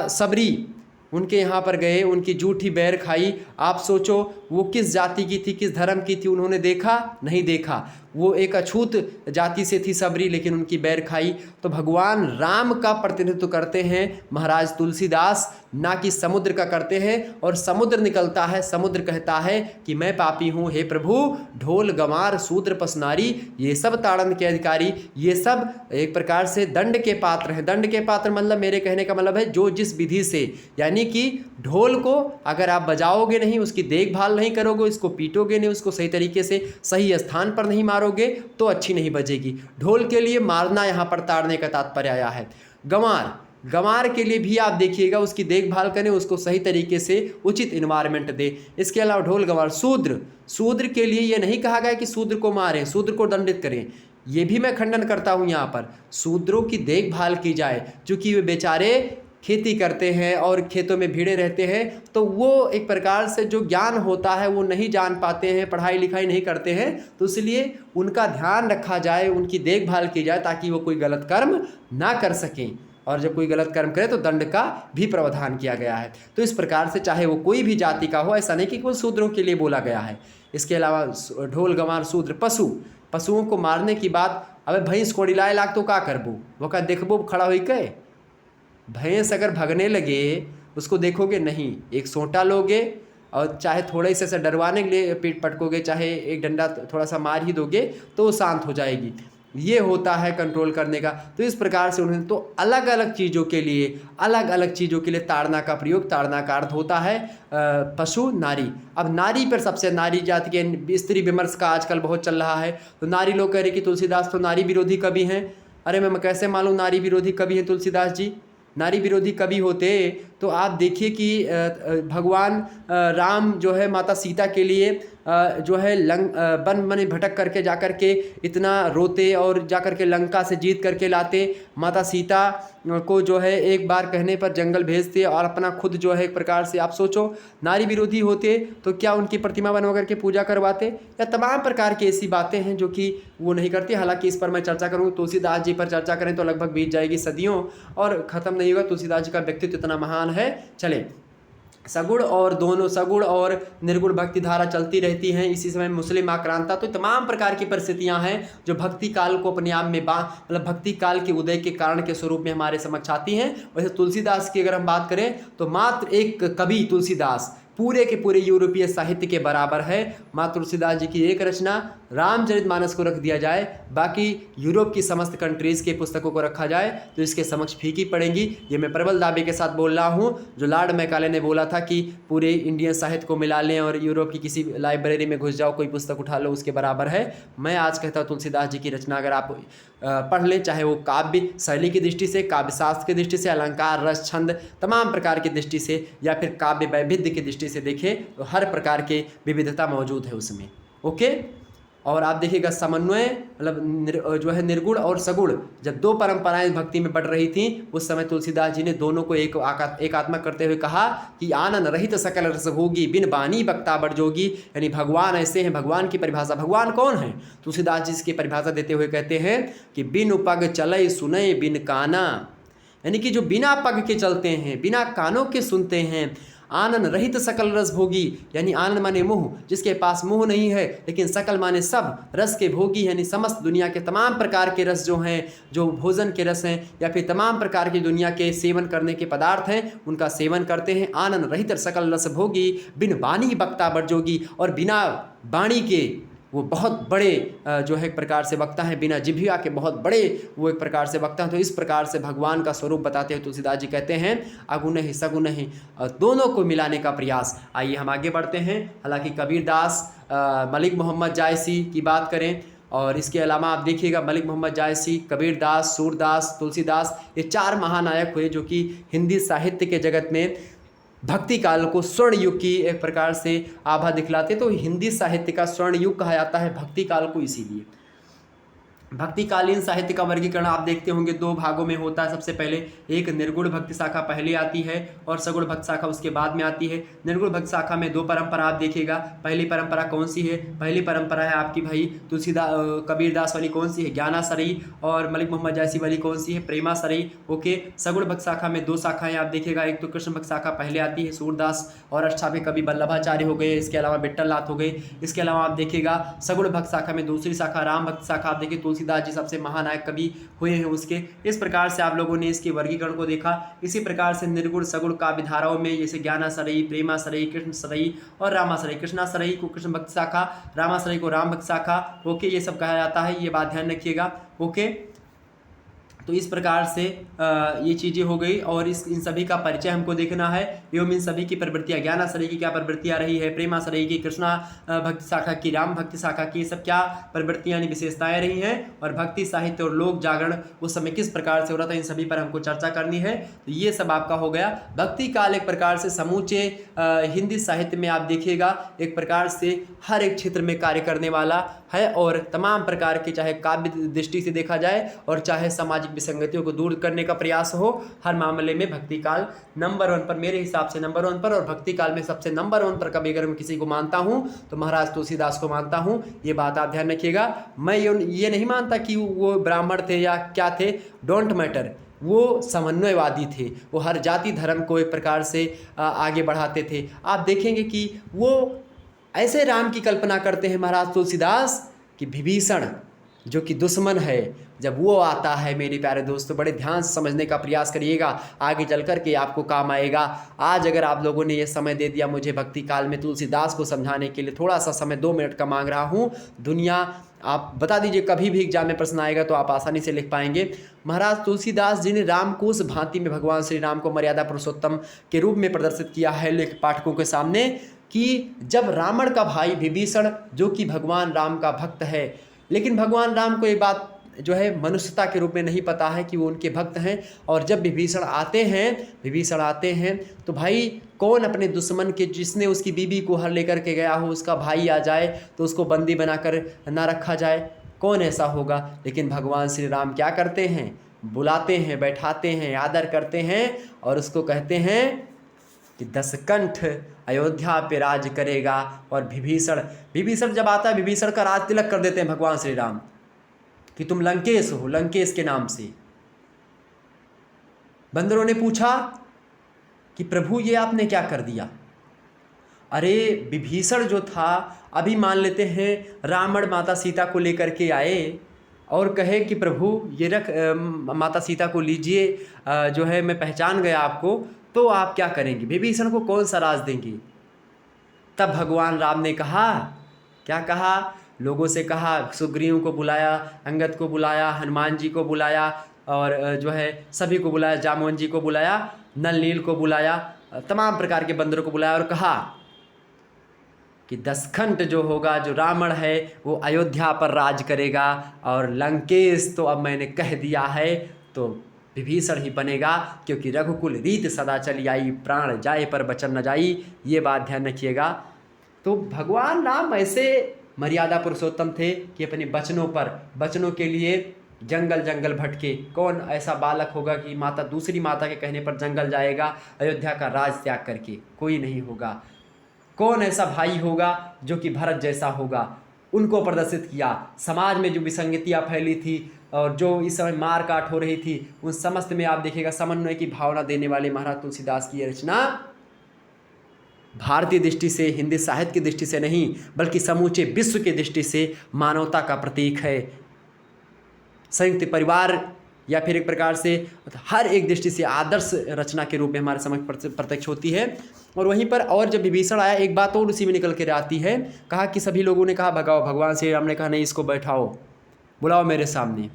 सबरी उनके यहाँ पर गए, उनकी जूठी बैर खाई। आप सोचो वो किस जाति की थी, किस धर्म की थी, उन्होंने देखा नहीं देखा। वो एक अछूत जाति से थी सबरी, लेकिन उनकी बैर खाई। तो भगवान राम का प्रतिनिधित्व करते हैं महाराज तुलसीदास, ना कि समुद्र का करते हैं। और समुद्र निकलता है, समुद्र कहता है कि मैं पापी हूँ, हे प्रभु ढोल गंवार शूद्र पसनारी, ये सब ताड़न के अधिकारी, ये सब एक प्रकार से दंड के पात्र हैं। दंड के पात्र मतलब मेरे कहने का मतलब है जो जिस विधि से, यानी कि ढोल को अगर आप बजाओगे नहीं, उसकी देखभाल नहीं करोगे, इसको पीटोगे नहीं, उसको सही तरीके से सही स्थान पर नहीं मारोगे तो अच्छी नहीं बजेगी। ढोल के लिए मारना यहाँ पर ताड़ने का तात्पर्य आया है। गंवार, गंवार के लिए भी आप देखिएगा उसकी देखभाल करें, उसको सही तरीके से उचित इन्वायरमेंट दे। इसके अलावा ढोल गंवार, शूद्र, शूद्र के लिए ये नहीं कहा गया कि शूद्र को मारें, शूद्र को दंडित करें, ये भी मैं खंडन करता हूँ। यहाँ पर शूद्रों की देखभाल की जाए, क्योंकि वे बेचारे खेती करते हैं और खेतों में भीड़े रहते हैं, तो वो एक प्रकार से जो ज्ञान होता है वो नहीं जान पाते हैं, पढ़ाई लिखाई नहीं करते हैं, तो इसलिए उनका ध्यान रखा जाए, उनकी देखभाल की जाए ताकि वो कोई गलत कर्म ना कर सकें। और जब कोई गलत कर्म करे तो दंड का भी प्रावधान किया गया है। तो इस प्रकार से चाहे वो कोई भी जाति का हो, ऐसा नहीं कि केवल शूद्रों के लिए बोला गया है। इसके अलावा ढोल गंवार शूद्र, पशु, पशुओं को मारने की बात, अबे भैंस को डिलाए लाग तो का करबू, वो का देखबो खड़ा हुई के, भैंस अगर भगने लगे उसको देखोगे नहीं, एक सोंटा लोगे और चाहे थोड़े से डरवाने के लिए पीठ पटकोगे, चाहे एक डंडा थोड़ा सा मार ही दोगे तो वो शांत हो जाएगी। ये होता है कंट्रोल करने का। तो इस प्रकार से उन्होंने तो अलग अलग चीज़ों के लिए, अलग अलग चीज़ों के लिए ताड़ना का प्रयोग, ताड़ना का अर्थ होता है पशु, नारी। अब नारी पर सबसे, नारी जाति के स्त्री विमर्श का आजकल बहुत चल रहा है। तो नारी लोग कह रहे कि तुलसीदास तो नारी विरोधी कवि हैं। अरे मैं कैसे मालूम नारी विरोधी कवि हैं तुलसीदास जी? नारी विरोधी कवि होते तो आप देखिए कि भगवान राम जो है माता सीता के लिए जो है वन में भटक करके जाकर के इतना रोते और जाकर के लंका से जीत करके लाते। माता सीता को जो है एक बार कहने पर जंगल भेजते और अपना खुद जो है एक प्रकार से, आप सोचो नारी विरोधी होते तो क्या उनकी प्रतिमा बनवा करके पूजा करवाते, या तमाम प्रकार की ऐसी बातें हैं जो कि वो नहीं करते। हालांकि इस पर मैं चर्चा करूँगा, तुलसीदास जी पर चर्चा करें तो लगभग बीत जाएगी सदियों और ख़त्म नहीं होगा। तुलसीदास जी का व्यक्तित्व इतना महान है। चले, सगुण और दोनों, सगुण और निर्गुण भक्ति धारा चलती रहती हैं। इसी समय मुस्लिम आक्रांता, तो तमाम प्रकार की परिस्थितियां हैं जो भक्ति काल को अपने आप में मतलब भक्ति काल के उदय के कारण के स्वरूप में हमारे समक्ष आती हैं। वैसे तुलसीदास की अगर हम बात करें तो मात्र एक कवि तुलसीदास पूरे के पूरे यूरोपीय साहित्य के बराबर है। माँ तुलसीदास जी की एक रचना रामचरितमानस को रख दिया जाए, बाकी यूरोप की समस्त कंट्रीज़ के पुस्तकों को रखा जाए तो इसके समक्ष फीकी पड़ेंगी। ये मैं प्रबल दावे के साथ बोल रहा हूँ। जो लॉर्ड मैकाले ने बोला था कि पूरे इंडियन साहित्य को मिला लें और यूरोप की किसी लाइब्रेरी में घुस जाओ, कोई पुस्तक उठा लो, उसके बराबर है। मैं आज कहता हूँ तुलसीदास जी की रचना अगर आप पढ़ लें, चाहे वो काव्य शैली की दृष्टि से, काव्य शास्त्र की दृष्टि से, अलंकार, रस, छंद, तमाम प्रकार की दृष्टि से, या फिर काव्य वैविध्य की दृष्टि से देखें तो हर प्रकार के विविधता मौजूद है उसमें। ओके, और आप देखिएगा समन्वय मतलब जो है निर्गुण और सगुण, जब दो परंपराएं भक्ति में बढ़ रही थी उस समय तुलसीदास जी ने दोनों को एकात्मक करते हुए कहा कि आनंद रहित सकल रस भोगी, बिन बानी बक्ता बड़ जोगी। यानी भगवान ऐसे हैं। भगवान की परिभाषा, भगवान कौन है? तुलसीदास जी इसकी परिभाषा देते हुए कहते हैं कि बिन पग चलय सुनय बिन काना, यानी कि जो बिना पग के चलते हैं, बिना कानों के सुनते हैं। आनंद रहित सकल रस भोगी, यानी आनंद माने मोह, जिसके पास मोह नहीं है, लेकिन सकल माने सब, रस के भोगी यानी समस्त दुनिया के तमाम प्रकार के रस जो हैं, जो भोजन के रस हैं या फिर तमाम प्रकार की दुनिया के सेवन करने के पदार्थ हैं, उनका सेवन करते हैं। आनंद रहित सकल रस भोगी, बिन बानी बक्ता बड़ जोगी, और बिना बाणी के वो बहुत बड़े जो है एक प्रकार से वक्ता हैं, बिना जिह्वा के बहुत बड़े वो एक प्रकार से वक्ता हैं। तो इस प्रकार से भगवान का स्वरूप बताते हुए तुलसीदास जी कहते हैं अगुण ही सगुण ही, दोनों को मिलाने का प्रयास। आइए हम आगे बढ़ते हैं। हालांकि कबीरदास, मलिक मोहम्मद जायसी की बात करें और इसके अलावा आप देखिएगा मलिक मोहम्मद जायसी, कबीरदास, सूरदास, तुलसीदास, ये चार महानायक हुए जो कि हिंदी साहित्य के जगत में भक्ति काल को स्वर्ण युग की एक प्रकार से आभा दिखलाते। तो हिंदी साहित्य का स्वर्ण युग कहा जाता है भक्ति काल को इसीलिए। भक्तिकालीन साहित्य का वर्गीकरण आप देखते होंगे दो भागों में होता है। सबसे पहले एक निर्गुण भक्ति शाखा पहले आती है और सगुण भक्ति शाखा उसके बाद में आती है। निर्गुण भक्ति शाखा में दो परंपरा आप देखिएगा। पहली परंपरा कौन सी है? पहली परंपरा है आपकी भाई तुलसीदास कबीरदास वाली, कौन सी है? ज्ञानासरई। और मलिक मोहम्मद जैसी वाली कौन सी है? प्रेमासरई। ओके। सगुण भक्ति शाखा में दो शाखाएं आप देखिएगा, एक तो कृष्ण भक्ति शाखा पहले आती है, सूरदास और अष्टावे कवि वल्लभाचार्य हो गए, इसके अलावा विट्ठलनाथ हो गए। इसके अलावा आप देखिएगा सगुण भक्ति शाखा में दूसरी शाखा राम भक्ति शाखा आप देखिए, तुलसीदास जी सबसे महानायक कवि हुए हैं उसके। इस प्रकार से आप लोगों ने इसके वर्गीकरण को देखा। इसी प्रकार से निर्गुण सगुण काव्य धाराओं में जैसे ज्ञानासरई, प्रेमासरई, कृष्णसरई और रामासरई, कृष्णासरई को कृष्ण भक्ति शाखा, रामासरई को राम भक्ति शाखा, ओके, ये सब कहा जाता है, ये बात ध्यान रखिएगा। ओके, तो इस प्रकार से ये चीज़ें हो गई और इन सभी का परिचय हमको देखना है एवं इन सभी की प्रवृत्तियाँ, ज्ञानासरई की क्या प्रवृत्तियाँ रही है, प्रेमासरई की, कृष्णा भक्ति शाखा की, राम भक्ति शाखा की, सब क्या प्रवृत्तियाँ विशेषताएं रही हैं और भक्ति साहित्य और लोक जागरण उस समय किस प्रकार से हो रहा था, इन सभी पर हमको चर्चा करनी है। तो ये सब आपका हो गया। भक्ति काल एक प्रकार से समूचे हिंदी साहित्य में आप देखिएगा एक प्रकार से हर एक क्षेत्र में कार्य करने वाला है और तमाम प्रकार के, चाहे काव्य दृष्टि से देखा जाए और चाहे सामाजिक विसंगतियों को दूर करने का प्रयास हो, हर मामले में भक्ति काल नंबर 1 पर, मेरे हिसाब से नंबर 1 पर। और भक्ति काल में सबसे नंबर 1 पर कभी अगर मैं किसी को मानता हूं तो महाराज तुलसीदास को मानता हूं। ये बात आप ध्यान रखिएगा। मैं ये नहीं मानता कि वो ब्राह्मण थे या क्या थे, डोंट मैटर, वो समन्वयवादी थे, वो हर जाति धर्म को एक प्रकार से आगे बढ़ाते थे। आप देखेंगे कि वो ऐसे राम की कल्पना करते हैं महाराज तुलसीदास कि विभीषण जो कि दुश्मन है, जब वो आता है मेरे प्यारे दोस्तों, बड़े ध्यान से समझने का प्रयास करिएगा, आगे चल कर के आपको काम आएगा। आज अगर आप लोगों ने ये समय दे दिया मुझे भक्ति काल में तुलसीदास को समझाने के लिए, थोड़ा सा समय 2 मिनट का मांग रहा हूँ, दुनिया आप बता दीजिए, कभी भी एग्जाम में प्रश्न आएगा तो आप आसानी से लिख पाएंगे। महाराज तुलसीदास जी ने राम को उस भांति में भगवान श्री राम को मर्यादा पुरुषोत्तम के रूप में प्रदर्शित किया है लेख पाठकों के सामने कि जब रावण का भाई विभीषण जो कि भगवान राम का भक्त है, लेकिन भगवान राम को ये बात जो है मनुष्यता के रूप में नहीं पता है कि वो उनके भक्त हैं, और जब विभीषण आते हैं तो भाई कौन अपने दुश्मन के, जिसने उसकी बीबी को हर लेकर के गया हो, उसका भाई आ जाए तो उसको बंदी बनाकर ना रखा जाए, कौन ऐसा होगा। लेकिन भगवान श्री राम क्या करते हैं, बुलाते हैं, बैठाते हैं, आदर करते हैं और उसको कहते हैं कि 10 कंठ अयोध्या पे राज करेगा। और विभीषण जब आता है, विभीषण का राज तिलक कर देते हैं भगवान श्री राम कि तुम लंकेश हो, लंकेश के नाम से। बंदरों ने पूछा कि प्रभु ये आपने क्या कर दिया। अरे विभीषण जो था, अभी मान लेते हैं रावण माता सीता को लेकर के आए और कहे कि प्रभु ये रख, माता सीता को लीजिए, जो है मैं पहचान गया आपको, तो आप क्या करेंगे, विभीषण को कौन सा राज देंगे। तब भगवान राम ने कहा, क्या कहा, लोगों से कहा, सुग्रीव को बुलाया, अंगद को बुलाया, हनुमान जी को बुलाया और जो है सभी को बुलाया, जामवन जी को बुलाया, नल नील को बुलाया, तमाम प्रकार के बंदरों को बुलाया और कहा कि 10 खंड जो होगा, जो रावण है वो अयोध्या पर राज करेगा और लंकेश तो अब मैंने कह दिया है तो विभीषण ही बनेगा, क्योंकि रघुकुल रीत सदा चली आई, प्राण जाए पर बचन न जाई। ये बात ध्यान रखिएगा। तो भगवान राम ऐसे मर्यादा पुरुषोत्तम थे कि अपने बचनों के लिए जंगल जंगल भटके। कौन ऐसा बालक होगा कि दूसरी माता के कहने पर जंगल जाएगा अयोध्या का राज त्याग करके, कोई नहीं होगा। कौन ऐसा भाई होगा जो कि भरत जैसा होगा, उनको प्रदर्शित किया। समाज में जो विसंगतियाँ फैली थी और जो इस समय मार काट हो रही थी, उन समस्त में आप देखिएगा समन्वय की भावना देने वाले महाराज तुलसीदास की रचना भारतीय दृष्टि से, हिंदी साहित्य की दृष्टि से नहीं बल्कि समूचे विश्व की दृष्टि से मानवता का प्रतीक है। संयुक्त परिवार या फिर एक प्रकार से हर एक दृष्टि से आदर्श रचना के रूप में हमारे समक्ष प्रत्यक्ष होती है। और वहीं पर और जब विभीषण आया, एक बात और उसी में निकल कर आती है, कहा कि सभी लोगों ने कहा भगाओ, भगवान श्री राम ने कहा नहीं, इसको बैठाओ, बुलाओ मेरे सामने।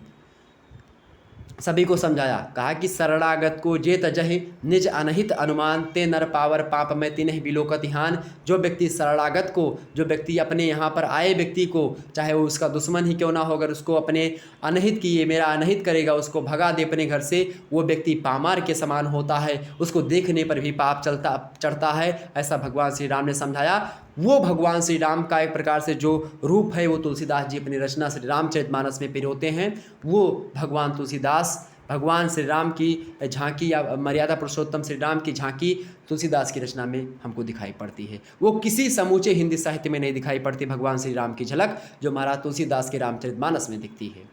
सभी को समझाया, कहा कि शरणागत को जे तजहि निज अनहित अनुमान, ते नर पावर पाप में तिन्ह बिलोकत हान। जो व्यक्ति शरणागत को, जो व्यक्ति अपने यहाँ पर आए व्यक्ति को, चाहे वो उसका दुश्मन ही क्यों ना हो, अगर उसको अपने अनहित की, ये मेरा अनहित करेगा, उसको भगा दे अपने घर से, वो व्यक्ति पामार के समान होता है, उसको देखने पर भी पाप चढ़ता है। ऐसा भगवान श्री राम ने समझाया। वो भगवान श्री राम का एक प्रकार से जो रूप है वो तुलसीदास जी अपनी रचना श्री रामचरितमानस में पिरोते हैं। वो भगवान तुलसीदास भगवान श्री राम की झांकी या मर्यादा पुरुषोत्तम श्री राम की झांकी तुलसीदास की रचना में हमको दिखाई पड़ती है। वो किसी समूचे हिंदी साहित्य में नहीं दिखाई पड़ती भगवान श्री राम की झलक जो महाराज तुलसीदास के रामचरितमानस में दिखती है।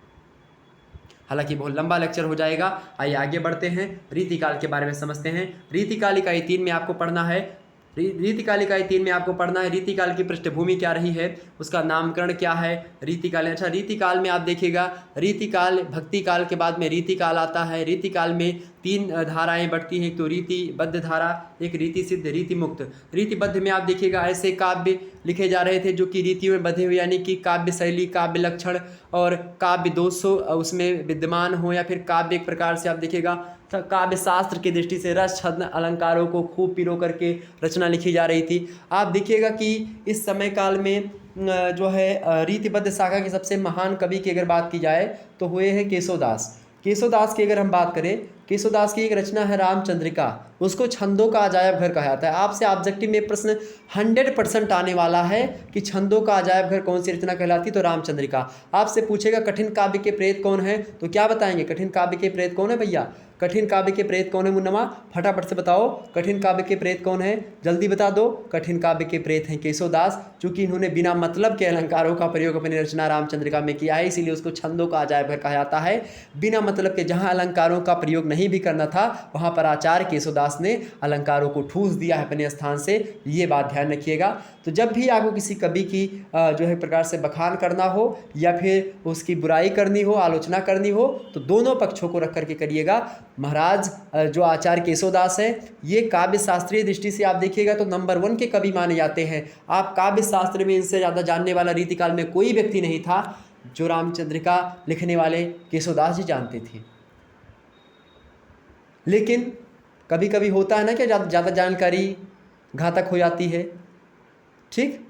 हालांकि बहुत लंबा लेक्चर हो जाएगा, आइए आगे बढ़ते हैं, रीतिकाल के बारे में समझते हैं। रीतिकाल इकाई 3 में आपको पढ़ना है। रीतिकाल इकाई 3 में आपको पढ़ना है रीतिकाल की पृष्ठभूमि क्या रही है, उसका नामकरण क्या है। रीतिकाल, अच्छा रीतिकाल में आप देखिएगा, रीतिकाल भक्ति काल के बाद में रीतिकाल आता है। रीतिकाल में 3 धाराएं बढ़ती हैं, एक तो रीतिबद्ध धारा, एक रीति सिद्ध, रीति मुक्त। रीतिबद्ध में आप देखिएगा ऐसे काव्य लिखे जा रहे थे जो कि रीतियों में बधे हुए, यानी कि काव्य शैली, काव्य लक्षण और काव्य दोष उसमें विद्यमान हो, या फिर काव्य एक प्रकार से आप देखिएगा काव्य शास्त्र की दृष्टि से रस छंद अलंकारों को खूब पिरो करके रचना लिखी जा रही थी। आप देखिएगा कि इस समय काल में जो है रीतिबद्ध शाखा के सबसे महान कवि की अगर बात की जाए तो हुए हैं केशवदास। केशवदास की अगर हम बात करें, केशवदास की एक रचना है रामचंद्रिका, उसको छंदों का अजायब घर कहा जाता है। आपसे ऑब्जेक्टिव में प्रश्न 100% आने वाला है कि छंदों का अजायब घर कौन सी रचना कहलाती, तो रामचंद्रिका। आपसे पूछेगा कठिन काव्य के प्रेत कौन है, तो क्या बताएंगे, कठिन काव्य के प्रेत कौन है भैया, कठिन काव्य के प्रेत कौन है मुन्नमा, फटाफट से बताओ कठिन काव्य के प्रेत कौन है, जल्दी बता दो। कठिन काव्य के प्रेत हैं केशवदास, चूंकि इन्होंने बिना मतलब के अलंकारों का प्रयोग अपनी रचना रामचंद्रिका में किया है, इसीलिए उसको छंदों का अजायब घर कहा जाता है। बिना मतलब के, जहाँ अलंकारों का प्रयोग नहीं भी करना था वहाँ पर आचार्य केशवदास ने अलंकारों को ठूस दिया है अपने स्थान से, ये बात ध्यान रखिएगा। तो जब भी आपको किसी कवि की जो है प्रकार से बखान करना हो या फिर उसकी बुराई करनी हो, आलोचना करनी हो, तो दोनों पक्षों को रख करके करिएगा। महाराज जो आचार्य केशवदास है, ये काव्य शास्त्रीय दृष्टि से आप देखिएगा तो नंबर 1 के कवि माने जाते हैं। आप काव्य शास्त्र में इनसे ज़्यादा जानने वाला रीतिकाल में कोई व्यक्ति नहीं था जो रामचंद्रिका लिखने वाले केशवदास जी जानते थे। लेकिन कभी कभी होता है ना कि ज़्यादा जानकारी घातक हो जाती है, ठीक।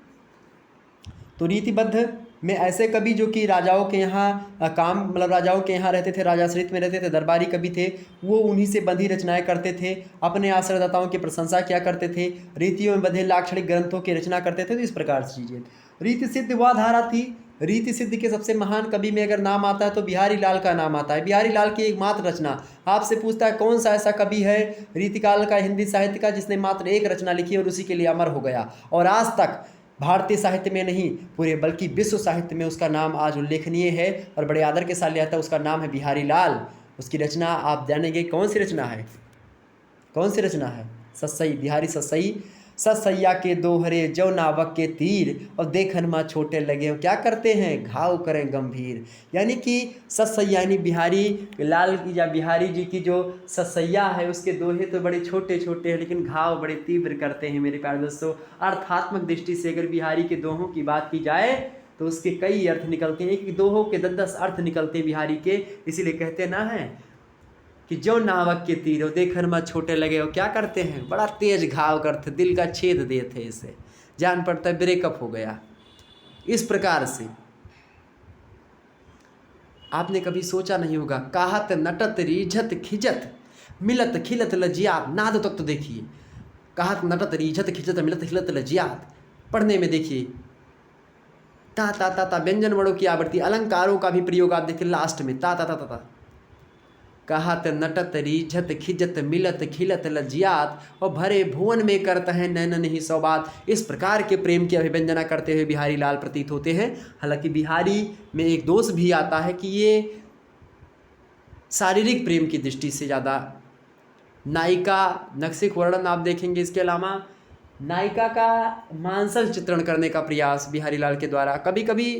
तो रीतिबद्ध में ऐसे कवि जो कि राजाओं के यहाँ राजाओं के यहाँ रहते थे, राजाश्रित में रहते थे, दरबारी कवि थे, वो उन्हीं से बंधी रचनाएं करते थे, अपने आश्रयदाताओं की प्रशंसा किया करते थे, रीतियों में बंधे लाक्षणिक ग्रंथों की रचना करते थे। तो इस प्रकार से चीज़ें। रीति सिद्ध वह धारा थी। रीति सिद्ध के सबसे महान कवि में अगर नाम आता है तो बिहारी लाल का नाम आता है। बिहारी लाल की एकमात्र रचना, आपसे पूछता है कौन सा ऐसा कवि है रीतिकाल का हिंदी साहित्य का जिसने मात्र एक रचना लिखी और उसी के लिए अमर हो गया, और आज तक भारतीय साहित्य में नहीं पूरे बल्कि विश्व साहित्य में उसका नाम आज उल्लेखनीय है और बड़े आदर के साथ लिया जाता है। उसका नाम है बिहारी लाल। उसकी रचना आप जानेंगे कौन सी रचना है, कौन सी रचना है, सतसई, बिहारी सतसई। सतसैया के दोहरे जो नावक के तीर और देखन माँ छोटे लगे, क्या करते हैं घाव करें गंभीर। यानी कि सतसैया यानी बिहारी लाल की या बिहारी जी की जो सतसैया है उसके दोहे तो बड़े छोटे छोटे हैं लेकिन घाव बड़े तीव्र करते हैं मेरे प्यारे दोस्तों। अर्थात्मक दृष्टि से अगर बिहारी के दोहों की बात की जाए तो उसके कई अर्थ निकलते हैं, एक दोहों के 10-10 अर्थ निकलते हैं बिहारी के। इसीलिए कहते ना है कि जो नावक के तीर हो देखन में छोटे लगे हो, क्या करते हैं बड़ा तेज घाव करते, दिल का छेद देते, इसे जान पड़ता है ब्रेकअप हो गया। इस प्रकार से आपने कभी सोचा नहीं होगा, कहत नटत रीझत खिजत मिलत खिलत लजियात, नाद तक तो देखिए, कहत नटत रीझत खिजत मिलत खिलत लजियात, पढ़ने में देखिए ता ता ता ता, व्यंजन वर्णों की आवृत्ति, अलंकारों का भी प्रयोग आप देखिए लास्ट में ता ता ता ता ता, कहत नटत रीझत खिजत मिलत खिलत लजियात, और भरे भुवन में करत हैं नैनन ही सौबात। इस प्रकार के प्रेम की अभिव्यंजना करते हुए बिहारी लाल प्रतीत होते हैं। हालांकि बिहारी में एक दोष भी आता है कि ये शारीरिक प्रेम की दृष्टि से ज़्यादा नायिका नक्सिक वर्णन आप देखेंगे, इसके अलावा नायिका का मानसल चित्रण करने का प्रयास बिहारी लाल के द्वारा, कभी कभी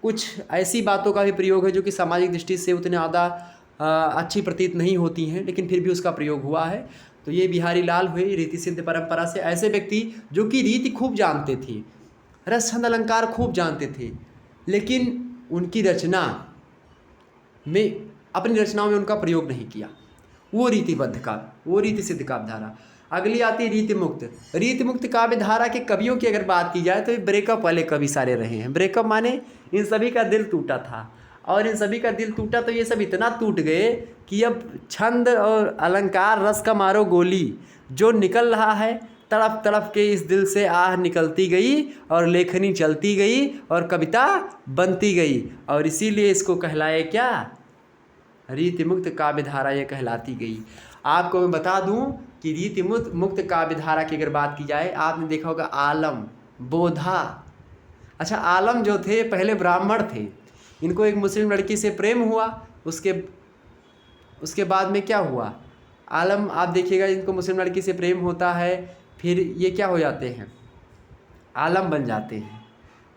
कुछ ऐसी बातों का भी प्रयोग है जो कि सामाजिक दृष्टि से उतने ज़्यादा अच्छी प्रतीत नहीं होती हैं, लेकिन फिर भी उसका प्रयोग हुआ है। तो ये बिहारी लाल हुए रीति सिद्ध परंपरा से ऐसे व्यक्ति जो कि रीति खूब जानते थे, रस छंद अलंकार खूब जानते थे, लेकिन उनकी रचना में अपनी रचनाओं में उनका प्रयोग नहीं किया। वो रीतिबद्ध काव्य, वो रीति सिद्ध काव्य धारा। अगली आती है रीति मुक्त। रीति मुक्त काव्य धारा के कवियों की अगर बात की जाए तो ये ब्रेकअप वाले कवि सारे रहे हैं। ब्रेकअप माने इन सभी का दिल टूटा था, और इन सभी का दिल टूटा तो ये सब इतना टूट गए कि अब छंद और अलंकार रस का मारो गोली, जो निकल रहा है तड़प तड़प के इस दिल से आह निकलती गई और लेखनी चलती गई और कविता बनती गई, और इसीलिए इसको कहलाए क्या, रीति मुक्त काव्य धारा ये कहलाती गई। आपको मैं बता दूं कि रीति मुक्त काव्य धारा की अगर बात की जाए, आपने देखा होगा आलम, बोधा। अच्छा, आलम जो थे पहले ब्राह्मण थे, इनको एक मुस्लिम लड़की से प्रेम हुआ, उसके बाद में क्या हुआ, आलम आप देखिएगा, इनको मुस्लिम लड़की से प्रेम होता है, फिर ये क्या हो जाते हैं, आलम बन जाते हैं।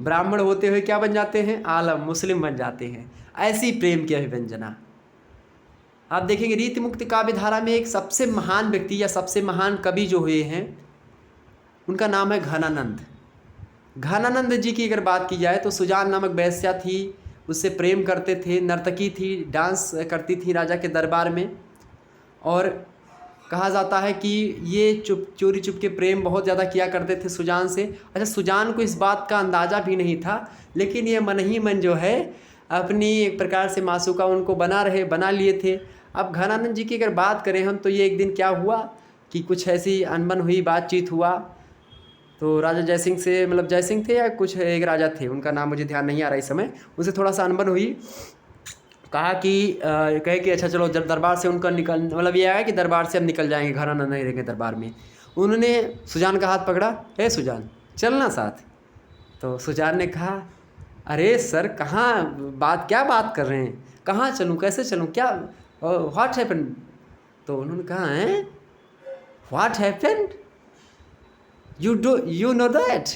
ब्राह्मण होते हुए क्या बन जाते हैं, आलम, मुस्लिम बन जाते हैं। ऐसी प्रेम की अभिव्यंजना आप देखेंगे। रीति मुक्त काव्य धारा में एक सबसे महान व्यक्ति या सबसे महान कवि जो हुए हैं, उनका नाम है घनानंद। घनानंद जी की अगर बात की जाए तो सुजान नामक वेश्या थी, उससे प्रेम करते थे, नर्तकी थी, डांस करती थी राजा के दरबार में, और कहा जाता है कि ये चोरी चुप के प्रेम बहुत ज़्यादा किया करते थे सुजान से। अच्छा, सुजान को इस बात का अंदाज़ा भी नहीं था, लेकिन ये मन ही मन जो है अपनी एक प्रकार से मासूका उनको बना लिए थे। अब घनानंद जी की अगर बात करें हम, तो ये एक दिन क्या हुआ कि कुछ ऐसी अनबन हुई, बातचीत हुआ, तो राजा जयसिंह से, मतलब जयसिंह थे या कुछ एक राजा थे, उनका नाम मुझे ध्यान नहीं आ रहा इस समय, उनसे थोड़ा सा अनबन हुई। कहा कि कहे कि अच्छा चलो, जब दरबार से उनका निकल, मतलब ये आया कि दरबार से अब निकल जाएंगे, घनानंद नहीं रहेंगे दरबार में। उन्होंने सुजान का हाथ पकड़ा, हे सुजान चलना साथ। तो सुजान ने कहा, अरे सर कहाँ क्या बात कर रहे हैं, कहाँ चलूँ, कैसे चलूँ, क्या व्हाट हैपेंड। तो उन्होंने कहा, हैं what happened, you know that